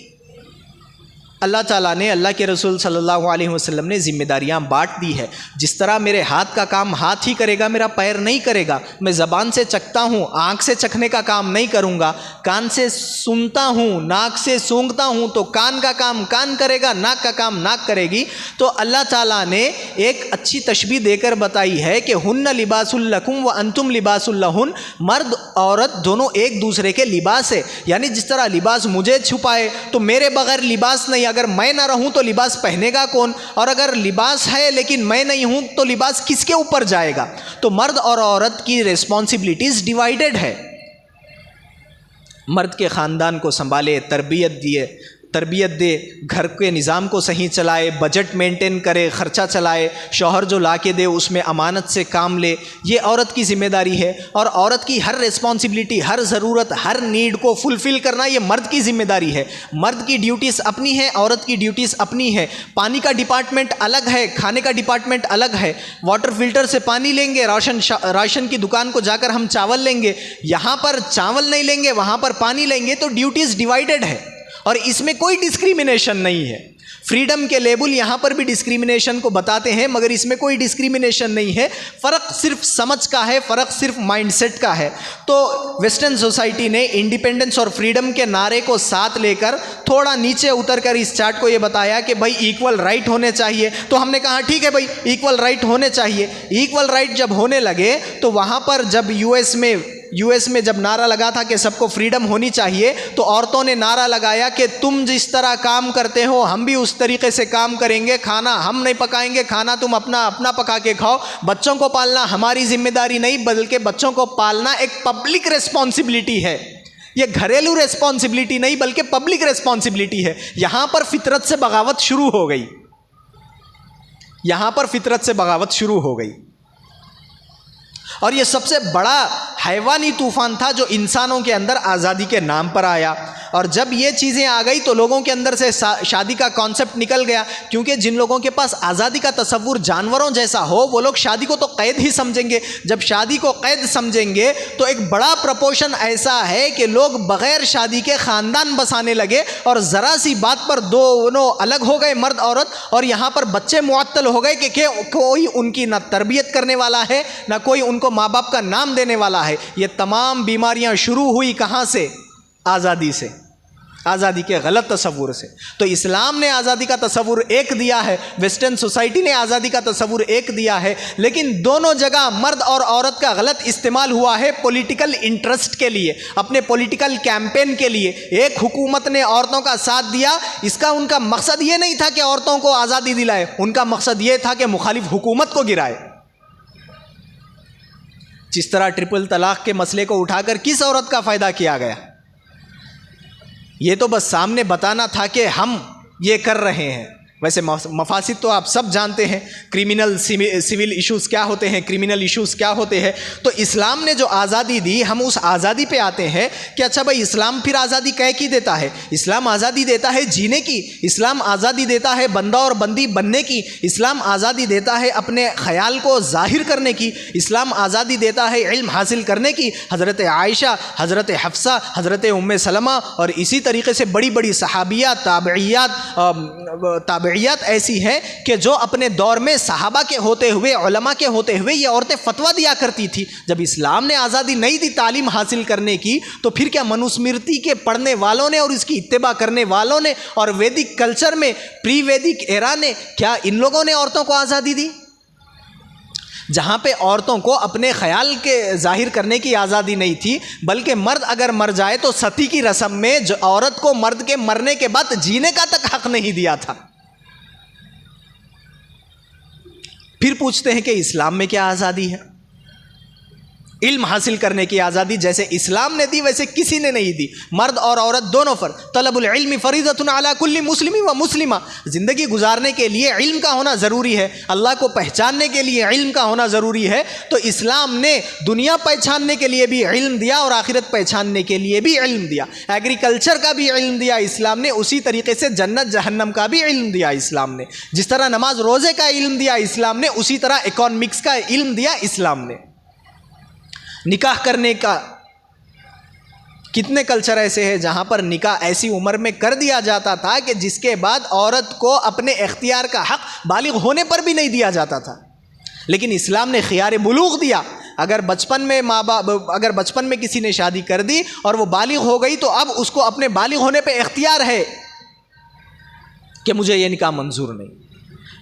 अल्लाह ताला ने, अल्लाह के रसूल सल्लल्लाहु अलैहि वसल्लम ने ज़िम्मेदारियाँ बांट दी है। जिस तरह मेरे हाथ का काम हाथ ही करेगा, मेरा पैर नहीं करेगा। मैं ज़बान से चखता हूँ, आँख से चखने का काम नहीं करूँगा। कान से सुनता हूँ, नाक से सूंघता हूँ, तो कान का काम कान करेगा, नाक का काम नाक करेगी। तो अल्लाह ताला ने एक अच्छी तशबीह देकर बताई है कि हुन्ना लिबासुल लकुम व अंतुम लिबासुल लहुन। मर्द औरत दोनों एक दूसरे के लिबास है। यानी जिस तरह लिबास मुझे छुपाए तो मेरे बगैर लिबास नहीं, अगर मैं ना रहूं तो लिबास पहनेगा कौन, और अगर लिबास है लेकिन मैं नहीं हूं तो लिबास किसके ऊपर जाएगा। तो मर्द और औरत की रिस्पॉन्सिबिलिटीज डिवाइडेड है। मर्द के ख़ानदान को संभाले, तरबियत दे, घर के निज़ाम को सही चलाए, बजट मेंटेन करे, ख़र्चा चलाए, शौहर जो ला के दे उसमें अमानत से काम ले, ये औरत की ज़िम्मेदारी है। और औरत की हर रिस्पॉन्सिबिलिटी, हर ज़रूरत, हर नीड को फुलफ़िल करना ये मर्द की ज़िम्मेदारी है। मर्द की ड्यूटीज़ अपनी है, औरत की ड्यूटीज़ अपनी है। पानी का डिपार्टमेंट अलग है, खाने का डिपार्टमेंट अलग है। वाटर फिल्टर से पानी लेंगे, राशन की दुकान को जाकर हम चावल लेंगे, यहाँ पर चावल नहीं लेंगे, वहाँ पर पानी लेंगे। तो ड्यूटीज़ डिवाइडेड है और इसमें कोई डिस्क्रिमिनेशन नहीं है। फ्रीडम के लेबल यहाँ पर भी डिस्क्रिमिनेशन को बताते हैं, मगर इसमें कोई डिस्क्रिमिनेशन नहीं है। फ़र्क सिर्फ समझ का है, फ़र्क सिर्फ माइंडसेट का है। तो वेस्टर्न सोसाइटी ने इंडिपेंडेंस और फ्रीडम के नारे को साथ लेकर थोड़ा नीचे उतरकर इस चार्ट को ये बताया कि भाई इक्वल राइट होने चाहिए। तो हमने कहा ठीक है भाई, इक्वल राइट होने चाहिए। इक्वल राइट जब होने लगे तो वहाँ पर जब यूएस में जब नारा लगा था कि सबको फ्रीडम होनी चाहिए, तो औरतों ने नारा लगाया कि तुम जिस तरह काम करते हो हम भी उस तरीके से काम करेंगे। खाना हम नहीं पकाएंगे, खाना तुम अपना अपना पका के खाओ। बच्चों को पालना हमारी जिम्मेदारी नहीं, बल्कि बच्चों को पालना एक पब्लिक रिस्पॉन्सिबिलिटी है। ये घरेलू रिस्पॉन्सिबिलिटी नहीं बल्कि पब्लिक रिस्पॉन्सिबिलिटी है। यहाँ पर फितरत से बगावत शुरू हो गई, यहाँ पर फितरत से बगावत शुरू हो गई। और ये सबसे बड़ा हैवानी तूफ़ान था जो इंसानों के अंदर आज़ादी के नाम पर आया। और जब ये चीज़ें आ गई तो लोगों के अंदर से शादी का कॉन्सेप्ट निकल गया, क्योंकि जिन लोगों के पास आज़ादी का तसव्वुर जानवरों जैसा हो, वो लोग शादी को तो कैद ही समझेंगे। जब शादी को कैद समझेंगे तो एक बड़ा प्रपोर्शन ऐसा है कि लोग बग़ैर शादी के ख़ानदान बसाने लगे, और ज़रा सी बात पर दोनों अलग हो गए, मर्द औरत। और यहाँ पर बच्चे मुअत्तल हो गए कि कोई उनकी ना तरबियत करने वाला है, ना कोई उनको माँ बाप का नाम देने वाला है। ये तमाम बीमारियाँ शुरू हुई कहाँ से? आज़ादी से। आज़ादी के गलत तसव्वुर से। तो इस्लाम ने आज़ादी का तसव्वुर एक दिया है, वेस्टर्न सोसाइटी ने आज़ादी का तसव्वुर एक दिया है, लेकिन दोनों जगह मर्द और औरत का गलत इस्तेमाल हुआ है पॉलिटिकल इंटरेस्ट के लिए, अपने पॉलिटिकल कैंपेन के लिए। एक हुकूमत ने औरतों का साथ दिया, इसका उनका मकसद ये नहीं था कि औरतों को आज़ादी दिलाए, उनका मकसद ये था कि मुखालिफ हुकूमत को गिराए। जिस तरह ट्रिपल तलाक के मसले को उठाकर किस औरत का फ़ायदा किया गया, ये तो बस सामने बताना था कि हम ये कर रहे हैं। वैसे मफासिद तो आप सब जानते हैं, क्रिमिनल सिविल इश्यूज़ क्या होते हैं, क्रिमिनल इश्यूज़ क्या होते हैं। तो इस्लाम ने जो आज़ादी दी, हम उस आज़ादी पे आते हैं कि अच्छा भाई इस्लाम फिर आज़ादी कह की देता है? इस्लाम आज़ादी देता है जीने की, इस्लाम आज़ादी देता है बंदा और बंदी बनने की, इस्लाम आज़ादी देता है अपने ख़याल को ज़ाहिर करने की, इस्लाम आज़ादी देता है इल्म हासिल करने की। हज़रत आयशा, हज़रत हफ्सा, हज़रत उम्मे सलमा और इसी तरीके से बड़ी बड़ी सहाबियात, ताबइयात ऐसी हैं कि जो अपने दौर में सहाबा के होते हुए, उलमा के होते हुए ये औरतें फतवा दिया करती थी। जब इस्लाम ने आज़ादी नहीं दी तालीम हासिल करने की, तो फिर क्या मनुस्मृति के पढ़ने वालों ने और इसकी इत्तिबा करने वालों ने और वैदिक कल्चर में, प्री वैदिक एरा ने, क्या इन लोगों ने औरतों को आज़ादी दी? जहाँ पे औरतों को अपने ख्याल के जाहिर करने की आज़ादी नहीं थी, बल्कि मर्द अगर मर जाए तो सती की रस्म में जो औरत को मर्द के मरने के बाद जीने का तक हक नहीं दिया था। फिर पूछते हैं कि इस्लाम में क्या आज़ादी है? इल्म हासिल करने की आज़ादी जैसे इस्लाम ने दी वैसे किसी ने नहीं दी। मर्द और औरत दोनों पर तलबुल इल्मी फरीज़तुन अला कुल्ली मुस्लिमी व मुस्लिमा, ज़िंदगी गुजारने के लिए इल्म का होना ज़रूरी है, अल्लाह को पहचानने के लिए इल्म का होना ज़रूरी है। तो इस्लाम ने दुनिया पहचानने के लिए भी इल्म दिया और आखिरत पहचानने के लिए भी इल्म दिया। एग्रीकल्चर का भी इल्म दिया इस्लाम ने, उसी तरीके से जन्नत जहन्नम का भी इल्म दिया इस्लाम ने। जिस तरह नमाज रोज़े का इल्म दिया इस्लाम ने, उसी तरह इकोनॉमिक्स का इल्म दिया इस्लाम ने। निकाह करने का कितने कल्चर ऐसे हैं जहाँ पर निकाह ऐसी उम्र में कर दिया जाता था कि जिसके बाद औरत को अपने इख्तियार का हक बालिग होने पर भी नहीं दिया जाता था, लेकिन इस्लाम ने खियार बुलूग दिया। अगर बचपन में अगर बचपन में किसी ने शादी कर दी और वो बालिग हो गई, तो अब उसको अपने बालिग होने पे इख्तियार है कि मुझे ये निकाह मंजूर नहीं।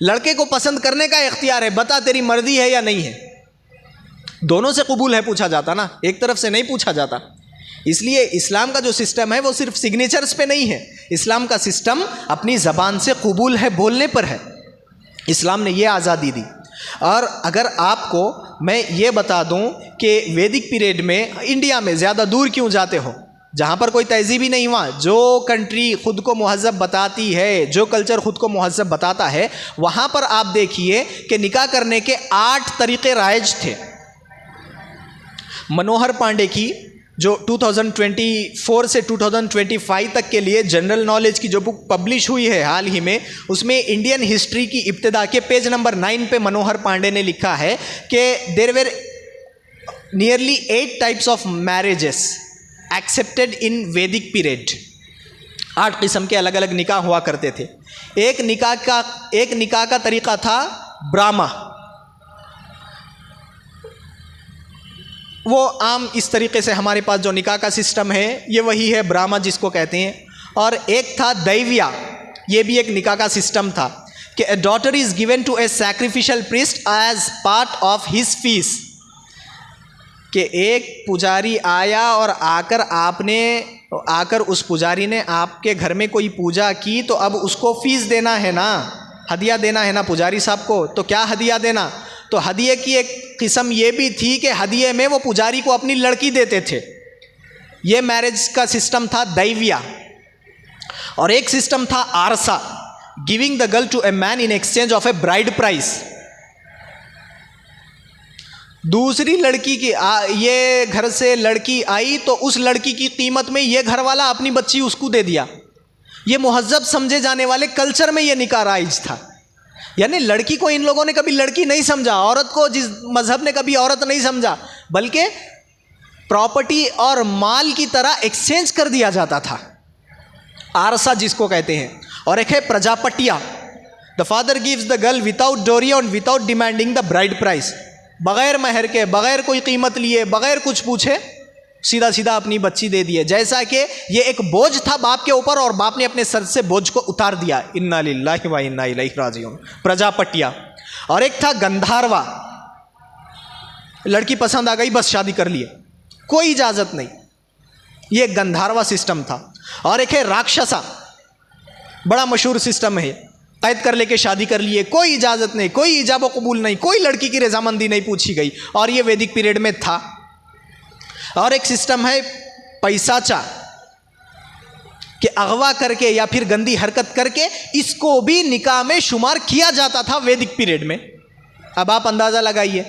लड़के को पसंद करने का इख्तियार है, बता तेरी मर्जी है या नहीं है। दोनों से कबूल है पूछा जाता ना, एक तरफ से नहीं पूछा जाता। इसलिए इस्लाम का जो सिस्टम है वो सिर्फ सिग्नेचर्स पे नहीं है, इस्लाम का सिस्टम अपनी ज़बान से कबूल है, बोलने पर है। इस्लाम ने ये आज़ादी दी। और अगर आपको मैं ये बता दूं कि वैदिक पीरियड में इंडिया में ज़्यादा दूर क्यों जाते हो, जहाँ पर कोई तहज़ीब ही नहीं हुआ, जो कंट्री ख़ुद को मुहज़्ज़ब बताती है, जो कल्चर ख़ुद को मुहज़्ज़ब बताता है, वहाँ पर आप देखिए कि निकाह करने के 8 तरीक़े राइज थे। मनोहर पांडे की जो 2024 से 2025 तक के लिए जनरल नॉलेज की जो बुक पब्लिश हुई है हाल ही में, उसमें इंडियन हिस्ट्री की इब्तिदा के पेज नंबर 9 पे मनोहर पांडे ने लिखा है कि there were nearly 8 types of marriages accepted in Vedic period. 8 किस्म के अलग अलग निकाह हुआ करते थे। एक निकाह का तरीका था ब्राह्मा। वो आम इस तरीके से हमारे पास जो निकाह का सिस्टम है ये वही है, ब्राह्मा जिसको कहते हैं। और एक था दैविया, ये भी एक निकाह का सिस्टम था कि a daughter is given to a sacrificial priest as part of his fees, कि एक पुजारी आया और आकर उस पुजारी ने आपके घर में कोई पूजा की, तो अब उसको फीस देना है ना, हदिया देना है ना पुजारी साहब को। तो क्या हदिया देना? तो हदिये की एक किस्म ये भी थी कि हदिये में वो पुजारी को अपनी लड़की देते थे। ये मैरिज का सिस्टम था दैविया। और एक सिस्टम था आरसा, giving the girl to a man in exchange of a bride price. दूसरी लड़की की ये घर से लड़की आई तो उस लड़की की कीमत में ये घर वाला अपनी बच्ची उसको दे दिया। ये मुहज्जब समझे जाने वाले कल्चर में ये निकाह राइज था। यानी लड़की को इन लोगों ने कभी लड़की नहीं समझा, औरत को जिस मजहब ने कभी औरत नहीं समझा, बल्कि प्रॉपर्टी और माल की तरह एक्सचेंज कर दिया जाता था। आरसा जिसको कहते हैं। और एक है Prajapatya, the father gives the girl without dowry and without demanding the bride price. बगैर महर के, बगैर कोई कीमत लिए, बगैर कुछ पूछे सीधा सीधा अपनी बच्ची दे दी है, जैसा कि ये एक बोझ था बाप के ऊपर और बाप ने अपने सर से बोझ को उतार दिया। इन्ना लिल्लाहि व इन्ना इलैहि राजिऊन। प्रजापटिया। और एक था गंधारवा, लड़की पसंद आ गई बस शादी कर लिए, कोई इजाज़त नहीं, ये गंधारवा सिस्टम था। और एक है राक्षसा, बड़ा मशहूर सिस्टम है, कैद कर लेके शादी कर लिए, कोई इजाज़त नहीं, कोई इजाब व कबूल नहीं, कोई लड़की की रजामंदी नहीं पूछी गई, और ये वैदिक पीरियड में था। और एक सिस्टम है पैसाचा, कि अगवा करके या फिर गंदी हरकत करके इसको भी निकाह में शुमार किया जाता था वैदिक पीरियड में। अब आप अंदाज़ा लगाइए,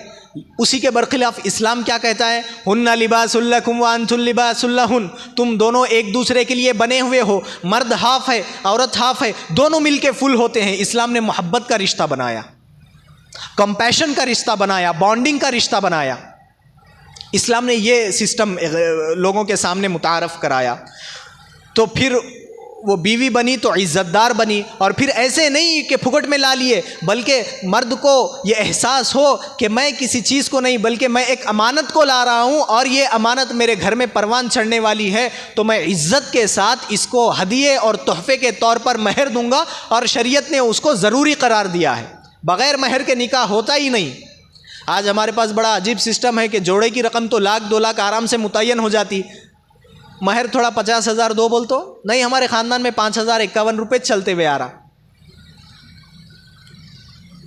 उसी के बरखिलाफ इस्लाम क्या कहता है, हुन्ना लिबासुल लकुम व अंतुम लिबासुल लहुन, तुम दोनों एक दूसरे के लिए बने हुए हो, मर्द हाफ है औरत हाफ है, दोनों मिलके फुल होते हैं। इस्लाम ने मोहब्बत का रिश्ता बनाया, कंपैशन का रिश्ता बनाया, बॉन्डिंग का रिश्ता बनाया। इस्लाम ने ये सिस्टम लोगों के सामने मुतारफ़ कराया। तो फिर वो बीवी बनी तो इज़्ज़तदार बनी, और फिर ऐसे नहीं कि फुकट में ला लिए, बल्कि मर्द को ये एहसास हो कि मैं किसी चीज़ को नहीं, बल्कि मैं एक अमानत को ला रहा हूँ और ये अमानत मेरे घर में परवान चढ़ने वाली है, तो मैं इज़्ज़त के साथ इसको हदिये और तोहफे के तौर पर महर दूंगा। और शरीयत ने उसको ज़रूरी करार दिया है, बग़ैर महर के निकाह होता ही नहीं। आज हमारे पास बड़ा अजीब सिस्टम है कि जोड़े की रकम तो 1,00,000 2 लाख आराम से मुतय्यन हो जाती, महर थोड़ा 50,000 दो बोल तो नहीं। हमारे ख़ानदान में 5,051 रुपये चलते हुए आ रहा।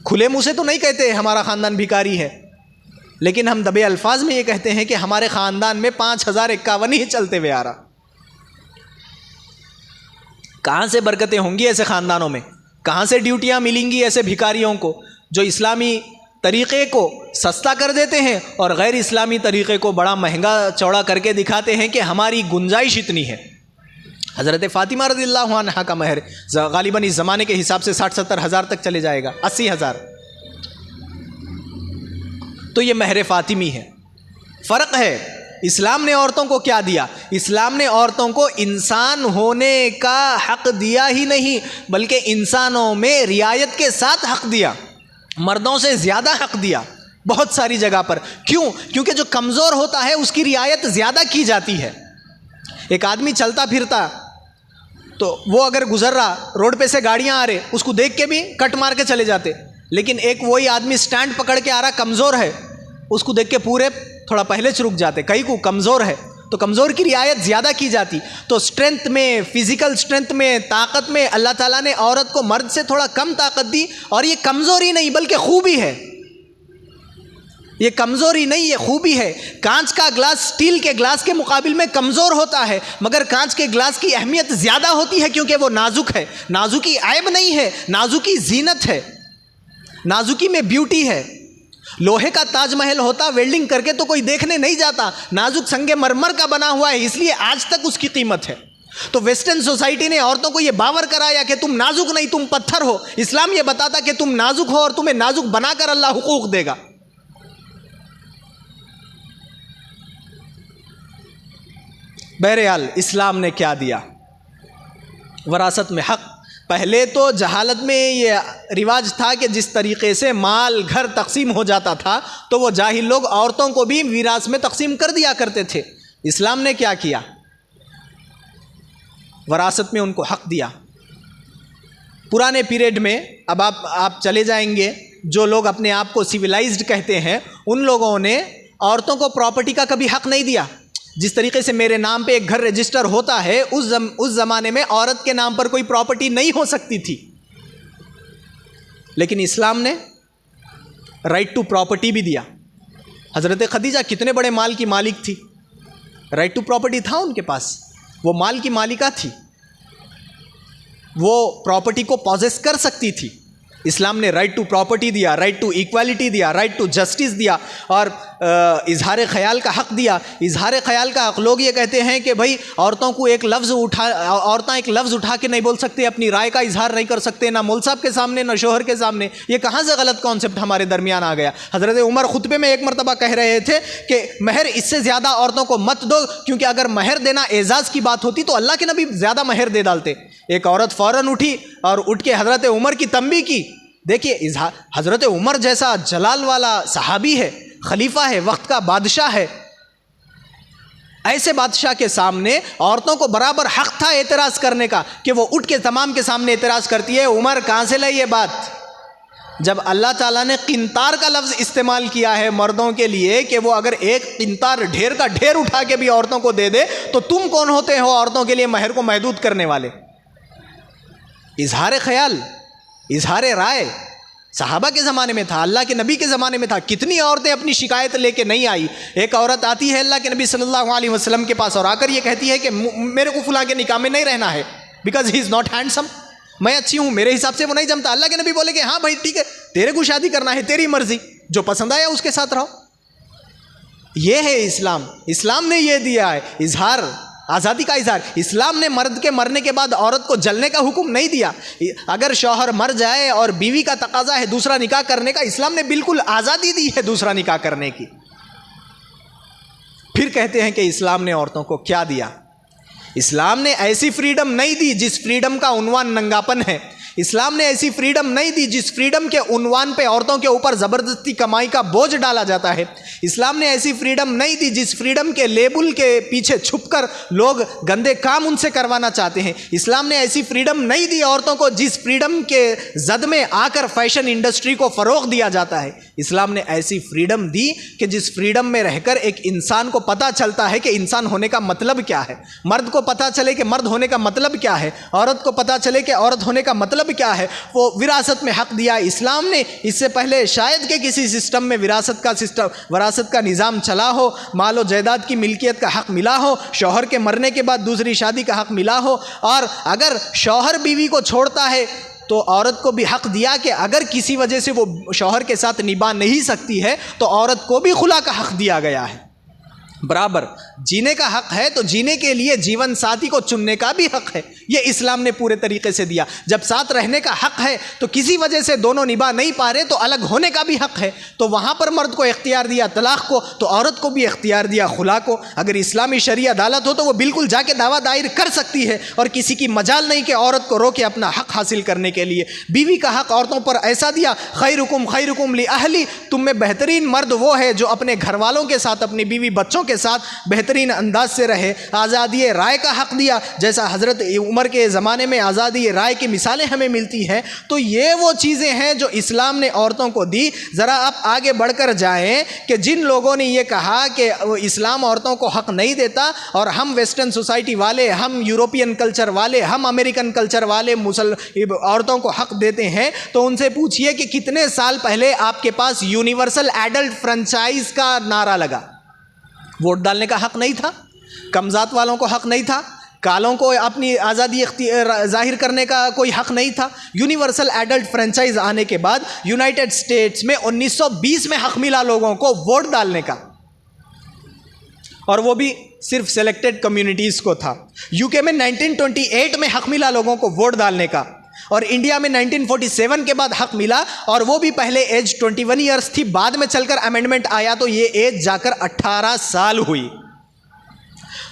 खुले मुँह से तो नहीं कहते हमारा ख़ानदान भिखारी है, लेकिन हम दबे अल्फाज में ये कहते हैं कि हमारे ख़ानदान में 5,051 ही चलते हुए आ रहा। कहाँ से बरकतें होंगी ऐसे ख़ानदानों में, कहाँ से ड्यूटियाँ मिलेंगी ऐसे भिखारियों को जो इस्लामी तरीक़े को सस्ता कर देते हैं और गैर इस्लामी तरीक़े को बड़ा महंगा चौड़ा करके दिखाते हैं कि हमारी गुंजाइश इतनी है। हज़रत फ़ातिमा रज़ियल्लाहु अन्हा का महर गालिबन इस ज़माने के हिसाब से 60-70 हज़ार तक चले जाएगा, 80,000। तो ये महर फ़ातिमी है। फ़र्क है, इस्लाम ने औरतों को क्या दिया? इस्लाम ने औरतों को इंसान होने का हक़ दिया ही नहीं, बल्कि इंसानों में रियायत के साथ हक़ दिया, मर्दों से ज़्यादा हक़ दिया बहुत सारी जगह पर। क्यों? क्योंकि जो कमज़ोर होता है उसकी रियायत ज़्यादा की जाती है। एक आदमी चलता फिरता तो वो अगर गुज़र रहा, रोड पे से गाड़ियाँ आ रहे, उसको देख के भी कट मार के चले जाते, लेकिन एक वही आदमी स्टैंड पकड़ के आ रहा, कमज़ोर है, उसको देख के पूरे थोड़ा पहले से रुक जाते। कहीं को कमज़ोर है तो कमज़ोर की रियायत ज़्यादा की जाती। तो स्ट्रेंथ में, फ़िज़िकल स्ट्रेंथ में, ताकत में अल्लाह ताला ने औरत को मर्द से थोड़ा कम ताकत दी। और ये कमज़ोरी नहीं बल्कि खूबी है, ये कमज़ोरी नहीं, ये खूबी है। कांच का ग्लास स्टील के ग्लास के मुकाबिल में कमज़ोर होता है, मगर कांच के ग्लास की अहमियत ज़्यादा होती है क्योंकि वो नाजुक है। नाजुकी ऐब नहीं है, नाजुकी जीनत है, नाजुकी में ब्यूटी है। लोहे का ताजमहल होता वेल्डिंग करके तो कोई देखने नहीं जाता, नाजुक संगे मरमर का बना हुआ है, इसलिए आज तक उसकी कीमत है। तो वेस्टर्न सोसाइटी ने औरतों को यह बावर कराया कि तुम नाजुक नहीं, तुम पत्थर हो। इस्लाम ये बताता कि तुम नाजुक हो और तुम्हें नाजुक बनाकर अल्लाह हुकूक देगा। बहरहाल इस्लाम ने क्या दिया? वरासत में हक़। पहले तो जहालत में ये रिवाज था कि जिस तरीक़े से माल घर तकसीम हो जाता था तो वो जाहिल लोग औरतों को भी मीरास में तकसीम कर दिया करते थे। इस्लाम ने क्या किया? वरासत में उनको हक़ दिया। पुराने पीरियड में, अब आप चले जाएंगे, जो लोग अपने आप को सिविलाइज्ड कहते हैं उन लोगों ने औरतों को प्रॉपर्टी का कभी हक़ नहीं दिया। जिस तरीके से मेरे नाम पे एक घर रजिस्टर होता है, उस ज़माने में औरत के नाम पर कोई प्रॉपर्टी नहीं हो सकती थी, लेकिन इस्लाम ने राइट टू प्रॉपर्टी भी दिया। हज़रत खदीजा कितने बड़े माल की मालिक थी, राइट टू प्रॉपर्टी था उनके पास, वो माल की मालिका थी, वो प्रॉपर्टी को पॉजेस कर सकती थी। इस्लाम ने राइट टू प्रॉपर्टी दिया, राइट टू इक्वालिटी दिया, राइट टू जस्टिस दिया और इजहार ख़याल का हक़ दिया। इजहार ख़याल का हक़, लोग ये कहते हैं कि भाई औरतें एक लफ्ज़ उठा के नहीं बोल सकते, अपनी राय का इजहार नहीं कर सकते, ना मौलवी साहब के सामने ना शोहर के सामने। ये कहाँ से गलत कॉन्सेप्ट हमारे दरमियान आ गया? हज़रत उमर खुतबे में एक मरतबा कह रहे थे कि महर इससे ज़्यादा औरतों को मत दो, क्योंकि अगर महर देना एजाज़ की बात होती तो अल्लाह के नबी ज़्यादा महर दे डालते। एक औरत फ़ौरन उठी और उठ के हज़रत उमर की तंबीह की। देखिए, हज़रत उमर जैसा जलाल वाला सहाबी है, खलीफा है, वक्त का बादशाह है, ऐसे बादशाह के सामने औरतों को बराबर हक था एतराज़ करने का कि वो उठ के तमाम के सामने एतराज़ करती है, उमर कहाँ से लाई ये बात? जब अल्लाह ताला ने किंतार का लफ्ज़ इस्तेमाल किया है मर्दों के लिए कि वो अगर एक किंतार ढेर का ढेर उठा के भी औरतों को दे दे, तो तुम कौन होते हो औरतों के लिए महर को महदूद करने वाले? इजहार ख्याल, इजहार राय सहाबा के ज़माने में था, अल्लाह के नबी के ज़माने में था। कितनी औरतें अपनी शिकायत लेके नहीं आई। एक औरत आती है अल्लाह के नबी सल्लल्लाहु अलैहि वसल्लम के पास और आकर ये कहती है कि मेरे को फुला के निकाह में नहीं रहना है, because he is not handsome. मैं अच्छी हूँ, मेरे हिसाब से वो नहीं जमता। अल्लाह के नबी बोले कि हाँ भाई ठीक है, तेरे को शादी करना है, तेरी मर्जी, जो पसंद आया उसके साथ रहो। ये है इस्लाम। इस्लाम ने ये दिया है इजहार, आज़ादी का इजहार। इस्लाम ने मर्द के मरने के बाद औरत को जलने का हुक्म नहीं दिया। अगर शौहर मर जाए और बीवी का तकाजा है दूसरा निकाह करने का, इस्लाम ने बिल्कुल आज़ादी दी है दूसरा निकाह करने की। फिर कहते हैं कि इस्लाम ने औरतों को क्या दिया? इस्लाम ने ऐसी फ्रीडम नहीं दी जिस फ्रीडम का उन्वान नंगापन है। इस्लाम ने ऐसी फ्रीडम नहीं दी जिस फ्रीडम के उन्वान पे औरतों के ऊपर ज़बरदस्ती कमाई का बोझ डाला जाता है। इस्लाम ने ऐसी फ्रीडम नहीं दी जिस फ्रीडम के लेबल के पीछे छुपकर लोग गंदे काम उनसे करवाना चाहते हैं। इस्लाम ने ऐसी फ्रीडम नहीं दी औरतों को जिस फ्रीडम के जद में आकर फैशन इंडस्ट्री को फ़रोग़ दिया जाता है। इस्लाम ने ऐसी फ्रीडम दी कि जिस फ्रीडम में रहकर एक इंसान को पता चलता है कि इंसान होने का मतलब क्या है। मर्द को पता चले कि मर्द होने का मतलब क्या है, औरत को पता चले कि औरत होने का मतलब क्या है। वो विरासत में हक दिया इस्लाम ने। इससे पहले शायद के किसी सिस्टम में विरासत का निज़ाम चला हो, मालो जायदाद की मिल्कियत का हक मिला हो, शौहर के मरने के बाद दूसरी शादी का हक मिला हो, और अगर शौहर बीवी को छोड़ता है तो औरत को भी हक दिया कि अगर किसी वजह से वो शौहर के साथ निभा नहीं सकती है तो औरत को भी खुला का हक दिया गया है। बराबर जीने का हक है तो जीने के लिए जीवन साथी को चुनने का भी हक है। ये इस्लाम ने पूरे तरीके से दिया। जब साथ रहने का हक है तो किसी वजह से दोनों निभा नहीं पा रहे तो अलग होने का भी हक है। तो वहाँ पर मर्द को इख्तियार दिया तलाक को, तो औरत को भी इख्तियार दिया खुला को। अगर इस्लामी शरीय अदालत हो तो वो बिल्कुल जाके दावा दायर कर सकती है और किसी की मजाल नहीं कि औरत को रोके अपना हक हासिल करने के लिए। बीवी का हक औरतों पर ऐसा दिया, खैरुकुम ली अहली, तुम में बेहतरीन मर्द वो है जो अपने घर वालों के साथ, अपनी बीवी बच्चों के साथ बेहतरीन अंदाज से रहे। आज़ादी राय का हक दिया, जैसा हज़रत उमर के ज़माने में आज़ादी राय की मिसालें हमें मिलती हैं। तो ये वो चीज़ें हैं जो इस्लाम ने औरतों को दी। ज़रा आप आगे बढ़कर जाएं कि जिन लोगों ने ये कहा कि इस्लाम औरतों को हक नहीं देता और हम वेस्टर्न सोसाइटी वाले, हम यूरोपियन कल्चर वाले, हम अमेरिकन कल्चर वाले औरतों को हक देते हैं, तो उनसे पूछिए कि कितने साल पहले आपके पास यूनिवर्सल एडल्ट फ्रेंचाइज का नारा लगा? वोट डालने का हक नहीं था, कमज़ात वालों को हक नहीं था, कालों को अपनी आज़ादी जाहिर करने का कोई हक नहीं था। यूनिवर्सल एडल्ट फ्रेंचाइज आने के बाद यूनाइटेड स्टेट्स में 1920 में हक मिला लोगों को वोट डालने का, और वो भी सिर्फ सेलेक्टेड कम्युनिटीज़ को था। यूके में 1928 में हक मिला लोगों को वोट डालने का, और इंडिया में 1947 के बाद हक मिला, और वो भी पहले एज 21 ईयर्स थी, बाद में चलकर अमेंडमेंट आया तो ये एज जाकर 18 साल हुई।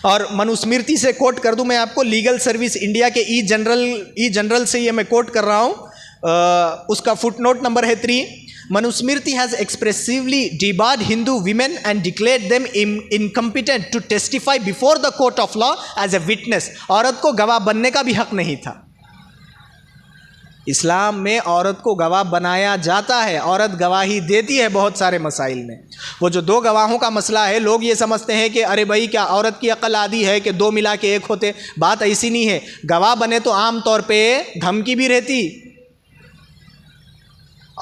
और मनुस्मृति से कोट कर दूं मैं आपको, लीगल सर्विस इंडिया के ई जनरल से ये मैं कोट कर रहा हूँ। उसका फुटनोट नंबर है 3। Manusmriti has expressively debarred Hindu women and declared them incompetent to testify before the court of law as a witness. औरत को गवाह बनने का भी हक नहीं था। इस्लाम में औरत को गवाह बनाया जाता है, औरत गवाही देती है बहुत सारे मसाइल में। वो जो 2 गवाहों का मसला है, लोग ये समझते हैं कि अरे भाई क्या औरत की अक्ल आदि है कि 2 मिला के 1 होते। बात ऐसी नहीं है। गवाह बने तो आम तौर पे धमकी भी रहती।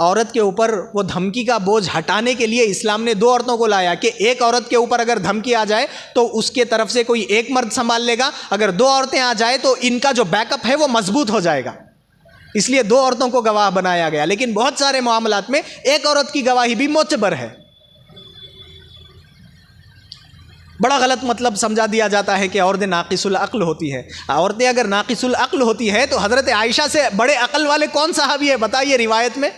औरत के ऊपर वो धमकी का बोझ हटाने के लिए इस्लाम ने 2 औरतों को लाया कि एक औरत के ऊपर अगर धमकी आ जाए तो उसके तरफ से कोई एक मर्द संभाल लेगा, अगर 2 औरतें आ जाए तो इनका जो बैकअप है वो मजबूत हो जाएगा। इसलिए 2 औरतों को गवाह बनाया गया। लेकिन बहुत सारे मामलात में एक औरत की गवाही भी मोतबर है। बड़ा गलत मतलब समझा दिया जाता है कि औरतें नाकिसुल अक्ल होती है। औरतें अगर नाकिसुल अक्ल होती है तो हज़रत आयशा से बड़े अक्ल वाले कौन साहबी है बताइए रिवायत में?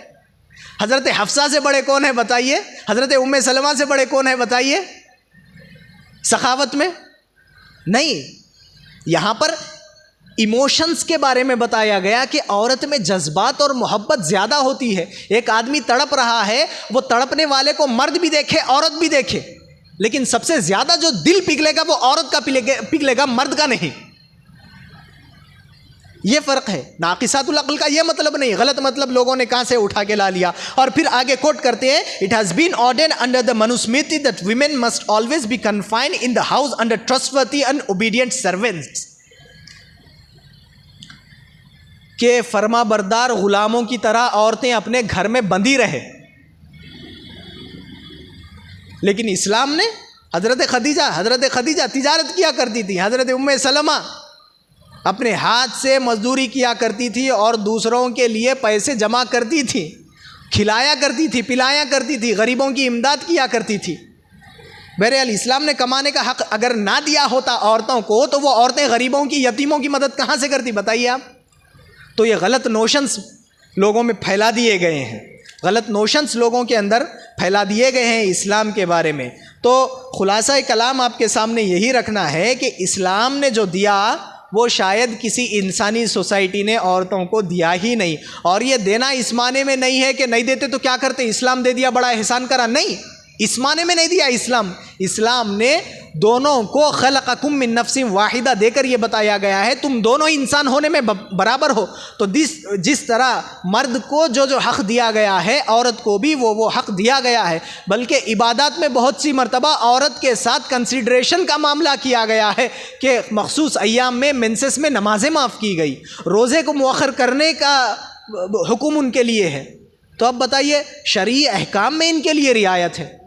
हज़रत हफ्सा से बड़े कौन है बताइए? हज़रत उम्मे सलमा से बड़े कौन है बताइए? सखावत में नहीं। यहाँ पर इमोशंस के बारे में बताया गया कि औरत में जज्बात और मोहब्बत ज़्यादा होती है। एक आदमी तड़प रहा है, वो तड़पने वाले को मर्द भी देखे औरत भी देखे, लेकिन सबसे ज्यादा जो दिल पिघलेगा वो औरत का पिघलेगा, मर्द का नहीं। ये फर्क है। नाकिसातुल अक्ल का ये मतलब नहीं, गलत मतलब लोगों ने कहां से उठा के ला लिया। और फिर आगे कोट करते हैं, it has been ordained under the Manusmriti that women must always be confined in the house under trustworthy and obedient servants, के फर्मा बरदार गुलामों की तरह औरतें अपने घर में बंधी रहे। लेकिन इस्लाम ने, हजरत खदीजा तिजारत किया करती थी, हजरत उम्मे सलमा अपने हाथ से मजदूरी किया करती थी और दूसरों के लिए पैसे जमा करती थी, खिलाया करती थी, पिलाया करती थी, गरीबों की इमदाद किया करती थी। बहरहाल इस्लाम ने कमाने का हक अगर ना दिया होता औरतों को, तो वो औरतें गरीबों की, यतीमों की मदद कहाँ से करती, बताइए आप। तो ये गलत नोशंस लोगों में फैला दिए गए हैं, गलत नोशंस लोगों के अंदर फैला दिए गए हैं इस्लाम के बारे में। तो खुलासा कलाम आपके सामने यही रखना है कि इस्लाम ने जो दिया वो शायद किसी इंसानी सोसाइटी ने औरतों को दिया ही नहीं। और ये देना इस माने में नहीं है कि नहीं देते तो क्या करते, इस्लाम दे दिया बड़ा एहसान करा, नहीं, इस माने में नहीं दिया इस्लाम ने दोनों को खलक़कुम मिन नफ्सिन वाहिदा देकर ये बताया गया है तुम दोनों इंसान होने में बराबर हो। तो जिस तरह मर्द को जो हक़ दिया गया है, औरत को भी वो हक़ दिया गया है। बल्कि इबादत में बहुत सी मर्तबा औरत के साथ कंसिडरेशन का मामला किया गया है कि मखसूस अय्याम में मेंसेस में नमाजें माफ़ की गई, रोज़े को मुअख्खर करने का हुक्म उनके लिए है। तो अब बताइए, शरई अहकाम में इनके लिए रियायत है।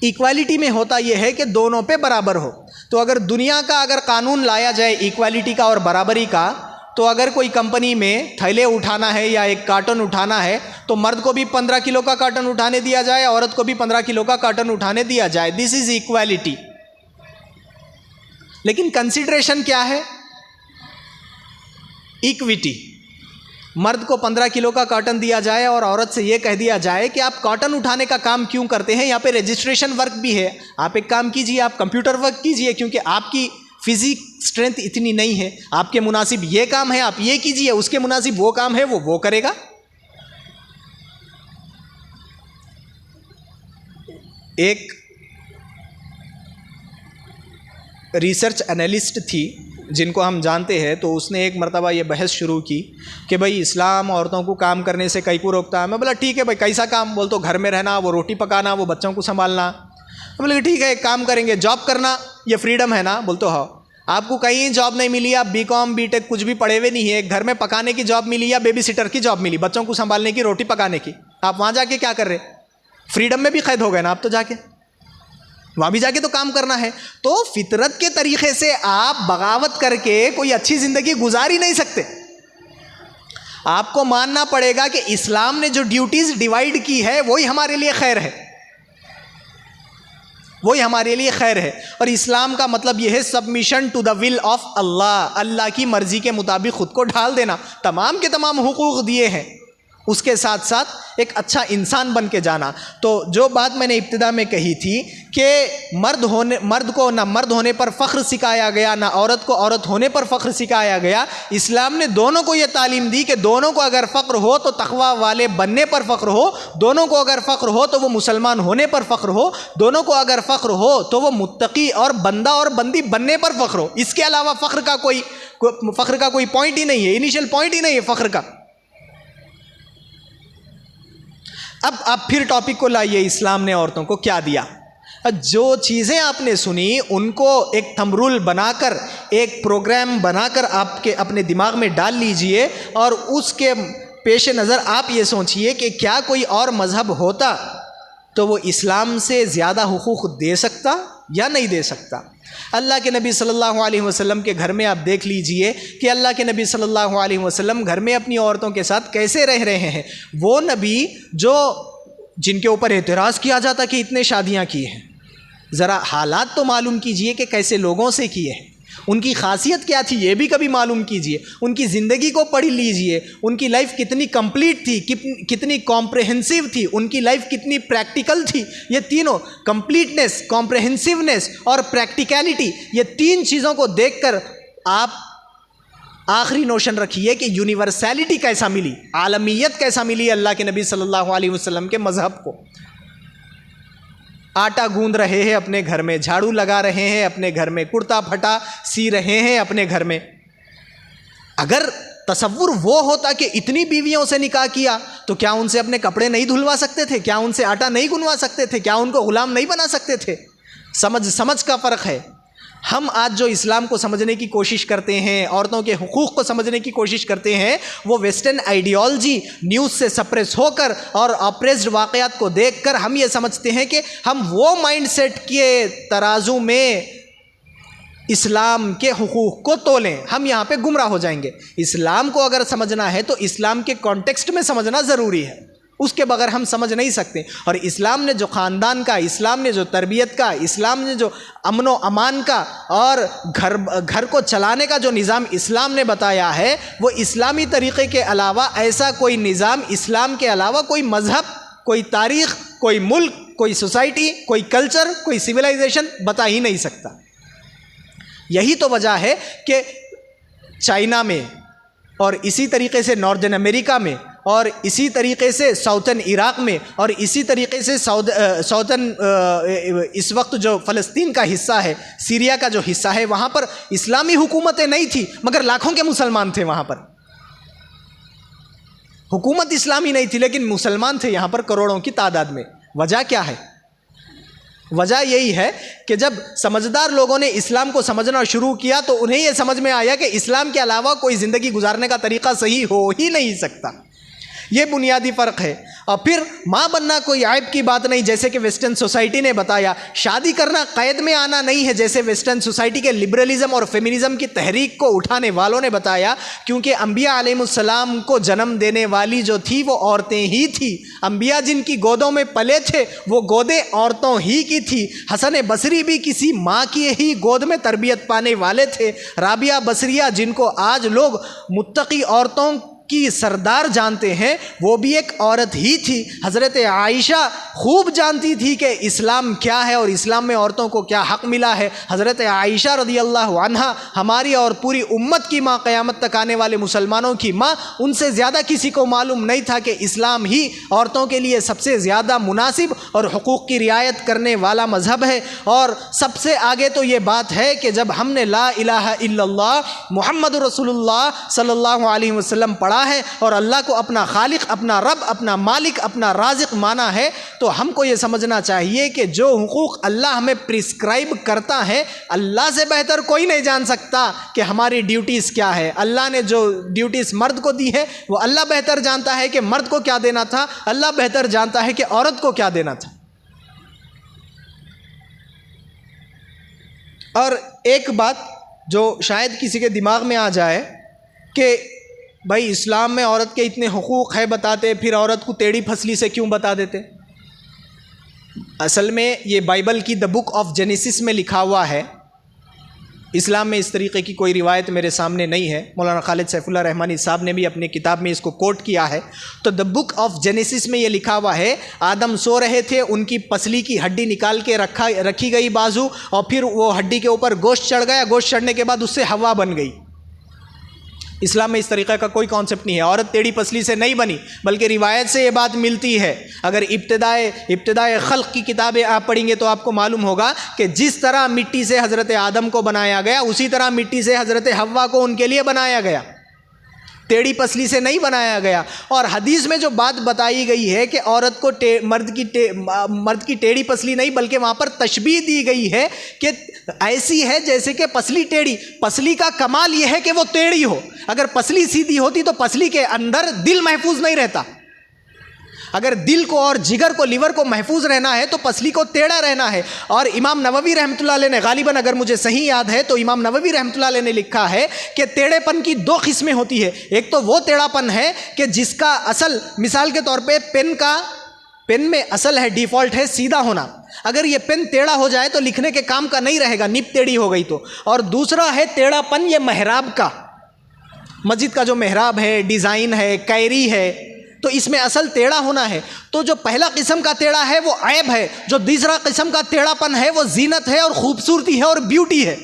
इक्वालिटी में होता यह है कि दोनों पे बराबर हो। तो अगर दुनिया का अगर कानून लाया जाए इक्वालिटी का और बराबरी का, तो अगर कोई कंपनी में थैले उठाना है या एक कार्टन उठाना है, तो मर्द को भी 15 किलो का कार्टन उठाने दिया जाए, औरत को भी 15 किलो का कार्टन उठाने दिया जाए। This is equality. लेकिन कंसिडरेशन क्या है, इक्विटी। मर्द को 15 किलो का कॉटन दिया जाए और औरत से ये कह दिया जाए कि आप कॉटन उठाने का काम क्यों करते हैं, यहाँ पे रजिस्ट्रेशन वर्क भी है, आप एक काम कीजिए, आप कंप्यूटर वर्क कीजिए, क्योंकि आपकी फिजिक स्ट्रेंथ इतनी नहीं है, आपके मुनासिब ये काम है आप ये कीजिए, उसके मुनासिब वो काम है वो करेगा। एक रिसर्च एनालिस्ट थी जिनको हम जानते हैं, तो उसने एक मरतबा ये बहस शुरू की कि भाई इस्लाम औरतों को काम करने से कई को रोकता है। मैं बोला ठीक है भाई, कैसा काम? बोल तो घर में रहना, वो रोटी पकाना, वो बच्चों को संभालना। मैं बोला ठीक है, एक काम करेंगे, जॉब करना, ये फ्रीडम है ना? बोल तो हाँ। आपको कहीं जॉब नहीं मिली, आप बीकॉम बीटेक कुछ भी पढ़े हुए नहीं है, घर में पकाने की जॉब मिली या बेबी सिटर की जॉब मिली, बच्चों को संभालने की, रोटी पकाने की, आप वहाँ जाके क्या कर रहे? फ्रीडम में भी कैद हो गए ना आप, तो जाके वहाँ भी जाके तो काम करना है। तो फितरत के तरीके से आप बगावत करके कोई अच्छी ज़िंदगी गुजार ही नहीं सकते। आपको मानना पड़ेगा कि इस्लाम ने जो ड्यूटीज़ डिवाइड की है वही हमारे लिए खैर है, वही हमारे लिए खैर है। और इस्लाम का मतलब यह है submission to the will of Allah, Allah की मर्ज़ी के मुताबिक ख़ुद को ढाल देना। तमाम के तमाम हुकूक़ दिए हैं, उसके साथ साथ एक अच्छा इंसान बन के जाना। तो जो बात मैंने इब्तिदा में कही थी कि मर्द को ना मर्द होने पर फ़ख्र सिखाया गया, ना औरत को औरत होने पर फ़ख्र सिखाया गया। इस्लाम ने दोनों को ये तालीम दी कि दोनों को अगर फ़ख्र हो तो तक़वा वाले बनने पर फ़ख्र हो, दोनों को अगर फ़ख्र हो तो वो मुसलमान होने पर फ़ख्र हो, दोनों को अगर फ़ख्र हो तो वो मुत्तकी और बंदा और बंदी बनने पर फ़ख्र हो। इसके अलावा फ़ख्र का कोई पॉइंट ही नहीं है, इनिशियल पॉइंट ही नहीं है फ़ख्र का। अब आप फिर टॉपिक को लाइए, इस्लाम ने औरतों को क्या दिया। जो चीज़ें आपने सुनी उनको एक थंब रूल बनाकर, एक प्रोग्राम बनाकर आपके अपने दिमाग में डाल लीजिए और उसके पेश नज़र आप ये सोचिए कि क्या कोई और मज़हब होता तो वो इस्लाम से ज़्यादा हुकूक़ दे सकता या नहीं दे सकता। अल्लाह के नबी सल्लल्लाहु अलैहि वसल्लम के घर में आप देख लीजिए कि अल्लाह के नबी सल्लल्लाहु अलैहि वसल्लम घर में अपनी औरतों के साथ कैसे रह रहे हैं। वो नबी जिनके ऊपर एतराज़ किया जाता कि इतने शादियाँ की हैं, ज़रा हालात तो मालूम कीजिए कि कैसे लोगों से किए हैं, उनकी खासियत क्या थी ये भी कभी मालूम कीजिए, उनकी ज़िंदगी को पढ़ लीजिए, उनकी लाइफ कितनी कंप्लीट थी, कितनी कॉम्प्रहेंसिव थी, उनकी लाइफ कितनी प्रैक्टिकल थी। ये तीनों, कंप्लीटनेस, कॉम्प्रहेंसिवनेस और प्रैक्टिकलिटी, ये तीन चीज़ों को देखकर आप आखिरी नोशन रखिए कि यूनिवर्सैलिटी कैसा मिली, आलमियत कैसा मिली अल्लाह के नबी सल्लल्लाहु अलैहि वसल्लम के मज़हब को। आटा गूंद रहे हैं अपने घर में, झाड़ू लगा रहे हैं अपने घर में, कुर्ता फटा सी रहे हैं अपने घर में। अगर तसव्वुर वो होता कि इतनी बीवियों से निकाह किया तो क्या उनसे अपने कपड़े नहीं धुलवा सकते थे? क्या उनसे आटा नहीं गुनवा सकते थे? क्या उनको गुलाम नहीं बना सकते थे? समझ का फ़र्क है। हम आज जो इस्लाम को समझने की कोशिश करते हैं, औरतों के हुकूक़ को समझने की कोशिश करते हैं, वो वेस्टर्न आइडियोलॉजी न्यूज़ से सप्रेस होकर और ऑप्रेस्ड वाक़यात को देखकर हम ये समझते हैं कि हम वो माइंडसेट के तराजू में इस्लाम के हुकूक़ को तोलें, हम यहाँ पे गुमराह हो जाएंगे। इस्लाम को अगर समझना है तो इस्लाम के कॉन्टेक्स्ट में समझना ज़रूरी है, उसके बगैर हम समझ नहीं सकते। और इस्लाम ने जो ख़ानदान का, इस्लाम ने जो तरबियत का, इस्लाम ने जो अमन व अमान का और घर को चलाने का जो निज़ाम इस्लाम ने बताया है, वो इस्लामी तरीक़े के अलावा ऐसा कोई निज़ाम, इस्लाम के अलावा कोई मज़हब, कोई तारीख़, कोई मुल्क, कोई सोसाइटी, कोई कल्चर, कोई सिविलाइजेशन बता ही नहीं सकता। यही तो वजह है कि चाइना में और इसी तरीके से नॉर्दर्न अमेरिका में और इसी तरीके से साउथर्न इराक़ में और इसी तरीके से साउथर्न इस वक्त जो फ़लस्तीन का हिस्सा है, सीरिया का जो हिस्सा है, वहाँ पर इस्लामी हुकूमतें नहीं थी मगर लाखों के मुसलमान थे। वहाँ पर हुकूमत इस्लामी नहीं थी लेकिन मुसलमान थे यहाँ पर करोड़ों की तादाद में। वजह क्या है? वजह यही है कि जब समझदार लोगों ने इस्लाम को समझना शुरू किया तो उन्हें यह समझ में आया कि इस्लाम के अलावा कोई ज़िंदगी गुजारने का तरीक़ा सही हो ही नहीं सकता। ये बुनियादी फ़र्क है। और फिर माँ बनना कोई आयब की बात नहीं, जैसे कि वेस्टर्न सोसाइटी ने बताया। शादी करना क़ैद में आना नहीं है, जैसे वेस्टर्न सोसाइटी के लिबरलिज़म और फेमिनिज़म की तहरीक को उठाने वालों ने बताया। क्योंकि अम्बिया अलैहिमुस्सलाम को जन्म देने वाली जो थी वो औरतें ही थी। अम्बिया जिनकी गोदों में पले थे वो गोदें औरतों ही की थी। हसन बसरी भी किसी माँ की ही गोद में तरबियत पाने वाले थे। राबिया बसरिया जिनको आज लोग मुत्तकी औरतों की सरदार जानते हैं, वो भी एक औरत ही थी। हज़रत आयशा खूब जानती थी कि इस्लाम क्या है और इस्लाम में औरतों को क्या हक़ मिला है। हज़रत आयशा रज़ियल्लाहु अन्हा हमारी और पूरी उम्मत की माँ, क़यामत तक आने वाले मुसलमानों की माँ, उनसे ज़्यादा किसी को मालूम नहीं था कि इस्लाम ही औरतों के लिए सबसे ज़्यादा मुनासिब और हुकूक़ की रियायत करने वाला मज़हब है। और सबसे आगे तो ये बात है कि जब हमने ला इलाहा इल्लल्लाह मुहम्मद रसूलुल्लाह सल्लल्लाहु अलैहि वसल्लम पढ़ा है और अल्लाह को अपना खालिक, अपना रब, अपना मालिक, अपना राज़िक माना है, तो हमको ये समझना चाहिए कि जो हुकूक़ अल्लाह हमें प्रिस्क्राइब करता है, अल्लाह से बेहतर कोई नहीं जान सकता कि हमारी ड्यूटीज़ क्या है। अल्लाह ने जो ड्यूटीज़ मर्द को दी है वो अल्लाह बेहतर जानता है कि मर्द को क्या देना था, अल्लाह बेहतर जानता है कि औरत को क्या देना था। और एक बात जो शायद किसी के दिमाग में आ जाए कि भाई इस्लाम में औरत के इतने हुकूक़ है बताते, फिर औरत को टेढ़ी फसली से क्यों बता देते? असल में ये बाइबल की द बुक ऑफ जेनेसिस में लिखा हुआ है। इस्लाम में इस तरीक़े की कोई रिवायत मेरे सामने नहीं है। मौलाना खालिद सैफुल्लाह रहमानी साहब ने भी अपनी किताब में इसको कोट किया है। तो द बुक ऑफ जेनेसिस में ये लिखा हुआ है, आदम सो रहे थे, उनकी पसली की हड्डी निकाल के रखी गई बाजू, और फिर वो हड्डी के ऊपर गोश्त चढ़ गया, गोश्त चढ़ने के बाद उससे हवा बन गई। इस्लाम में इस तरीक़े का कोई कॉन्सेप्ट नहीं है। औरत टेढ़ी पसली से नहीं बनी, बल्कि रिवायत से ये बात मिलती है। अगर इब्तिदाए खल्क़ की किताबें आप पढ़ेंगे तो आपको मालूम होगा कि जिस तरह मिट्टी से हज़रत आदम को बनाया गया, उसी तरह मिट्टी से हज़रत हव्वा को उनके लिए बनाया गया, टेढ़ी पसली से नहीं बनाया गया। और हदीस में जो बात बताई गई है कि औरत को मर्द की टेढ़ी पसली नहीं, बल्कि वहाँ पर तशबीह दी गई है कि ऐसी है जैसे कि पसली टेढ़ी। पसली का कमाल यह है कि वो टेढ़ी हो। अगर पसली सीधी होती तो पसली के अंदर दिल महफूज नहीं रहता। अगर दिल को और जिगर को, लिवर को महफूज रहना है तो पसली को टेढ़ा रहना है। और इमाम नववी रहमतुल्लाह अलैह ने, गालिबन अगर मुझे सही याद है तो इमाम नववी रहमतुल्लाह अलैह ने लिखा है कि टेढ़ेपन की दो किस्में होती है। एक तो वो टेढ़ापन है कि जिसका असल, मिसाल के तौर पे पेन में असल है, डिफ़ॉल्ट है सीधा होना। अगर ये पेन टेढ़ा हो जाए तो लिखने के काम का नहीं रहेगा, निब टेढ़ी हो गई तो। और दूसरा है टेढ़ापन ये मेहराब का, मस्जिद का जो मेहराब है, डिज़ाइन है, कैरी है, तो इसमें असल टेढ़ा होना है। तो जो पहला किस्म का टेढ़ा है वो ऐब है, जो दूसरा किस्म का टेढ़ापन है वो जीनत है और खूबसूरती है और ब्यूटी है।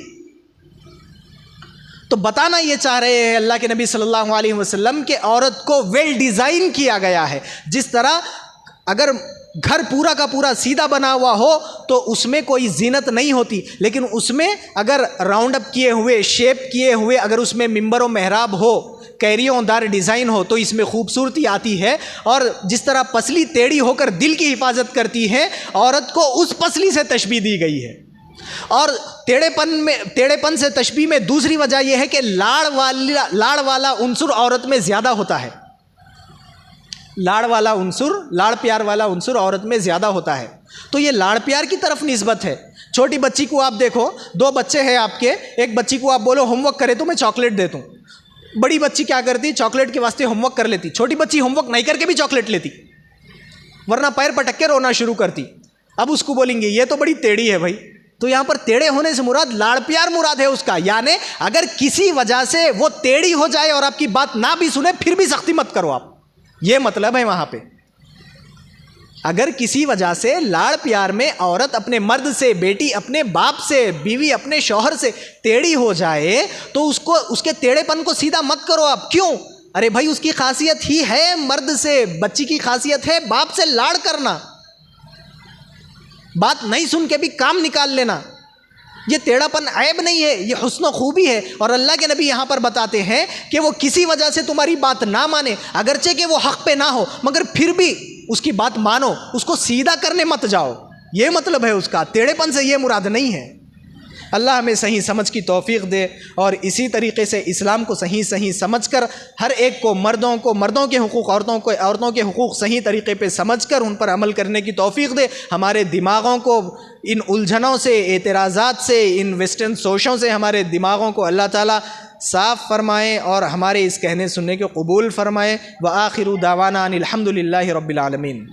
तो बताना ये चाह रहे हैं अल्लाह के नबी सल्लल्लाहु अलैहि वसल्लम के औरत को वेल डिज़ाइन किया गया है। जिस तरह अगर घर पूरा का पूरा सीधा बना हुआ हो तो उसमें कोई जीनत नहीं होती, लेकिन उसमें अगर राउंड अप किए हुए, शेप किए हुए, अगर उसमें मिंबर व मेहराब हो, कैरियोंदार डिज़ाइन हो तो इसमें खूबसूरती आती है। और जिस तरह पसली टेढ़ी होकर दिल की हिफाजत करती है, औरत को उस पसली से तशबीह दी गई है। और टेढ़ेपन से तशबीह में दूसरी वजह यह है कि लाड़ वाला उन्सुर औरत में ज़्यादा होता है। लाड़ प्यार वाला उन्सुर औरत में ज़्यादा होता है। तो ये लाड़ प्यार की तरफ निस्बत है। छोटी बच्ची को आप देखो, 2 बच्चे हैं आपके, एक बच्ची को आप बोलो होमवर्क करे तो मैं चॉकलेट दे दूँ। बड़ी बच्ची क्या करती, चॉकलेट के वास्ते होमवर्क कर लेती। छोटी बच्ची होमवर्क नहीं करके भी चॉकलेट लेती, वरना पैर पटक के रोना शुरू करती। अब उसको बोलेंगे ये तो बड़ी टेढ़ी है भाई। तो यहाँ पर टेढ़े होने से मुराद लाड़ प्यार मुराद है उसका। यानी अगर किसी वजह से वो टेढ़ी हो जाए और आपकी बात ना भी सुने फिर भी सख्ती मत करो आप, ये मतलब है वहाँ पे। अगर किसी वजह से लाड़ प्यार में औरत अपने मर्द से, बेटी अपने बाप से, बीवी अपने शौहर से टेढ़ी हो जाए तो उसको, उसके टेढ़ेपन को सीधा मत करो आप। क्यों? अरे भाई उसकी खासियत ही है मर्द से, बच्ची की खासियत है बाप से लाड़ करना, बात नहीं सुन के भी काम निकाल लेना। ये टेढ़ापन ऐब नहीं है, ये हुस्न खूबी है। और अल्लाह के नबी यहाँ पर बताते हैं कि वो किसी वजह से तुम्हारी बात ना माने, अगरचे कि वो हक पे ना हो, मगर फिर भी उसकी बात मानो, उसको सीधा करने मत जाओ। ये मतलब है उसका, टेढ़ेपन से ये मुराद नहीं है। अल्लाह हमें सही समझ की तौफीक दे और इसी तरीके से इस्लाम को सही समझकर हर एक को, मर्दों के हुकूक़, औरतों के हुकूक़ सही तरीके पे समझकर उन पर अमल करने की तौफीक दे। हमारे दिमागों को इन उलझनों से, एतराज़ात से, इन वेस्टर्न सोचों से हमारे दिमागों को अल्लाह ताला साफ़ फरमाए और हमारे इस कहने सुनने को कबूल फरमाए। व आखिरु दावाना अनिल हम्दुलिल्लाहि रब्बिल आलमीन।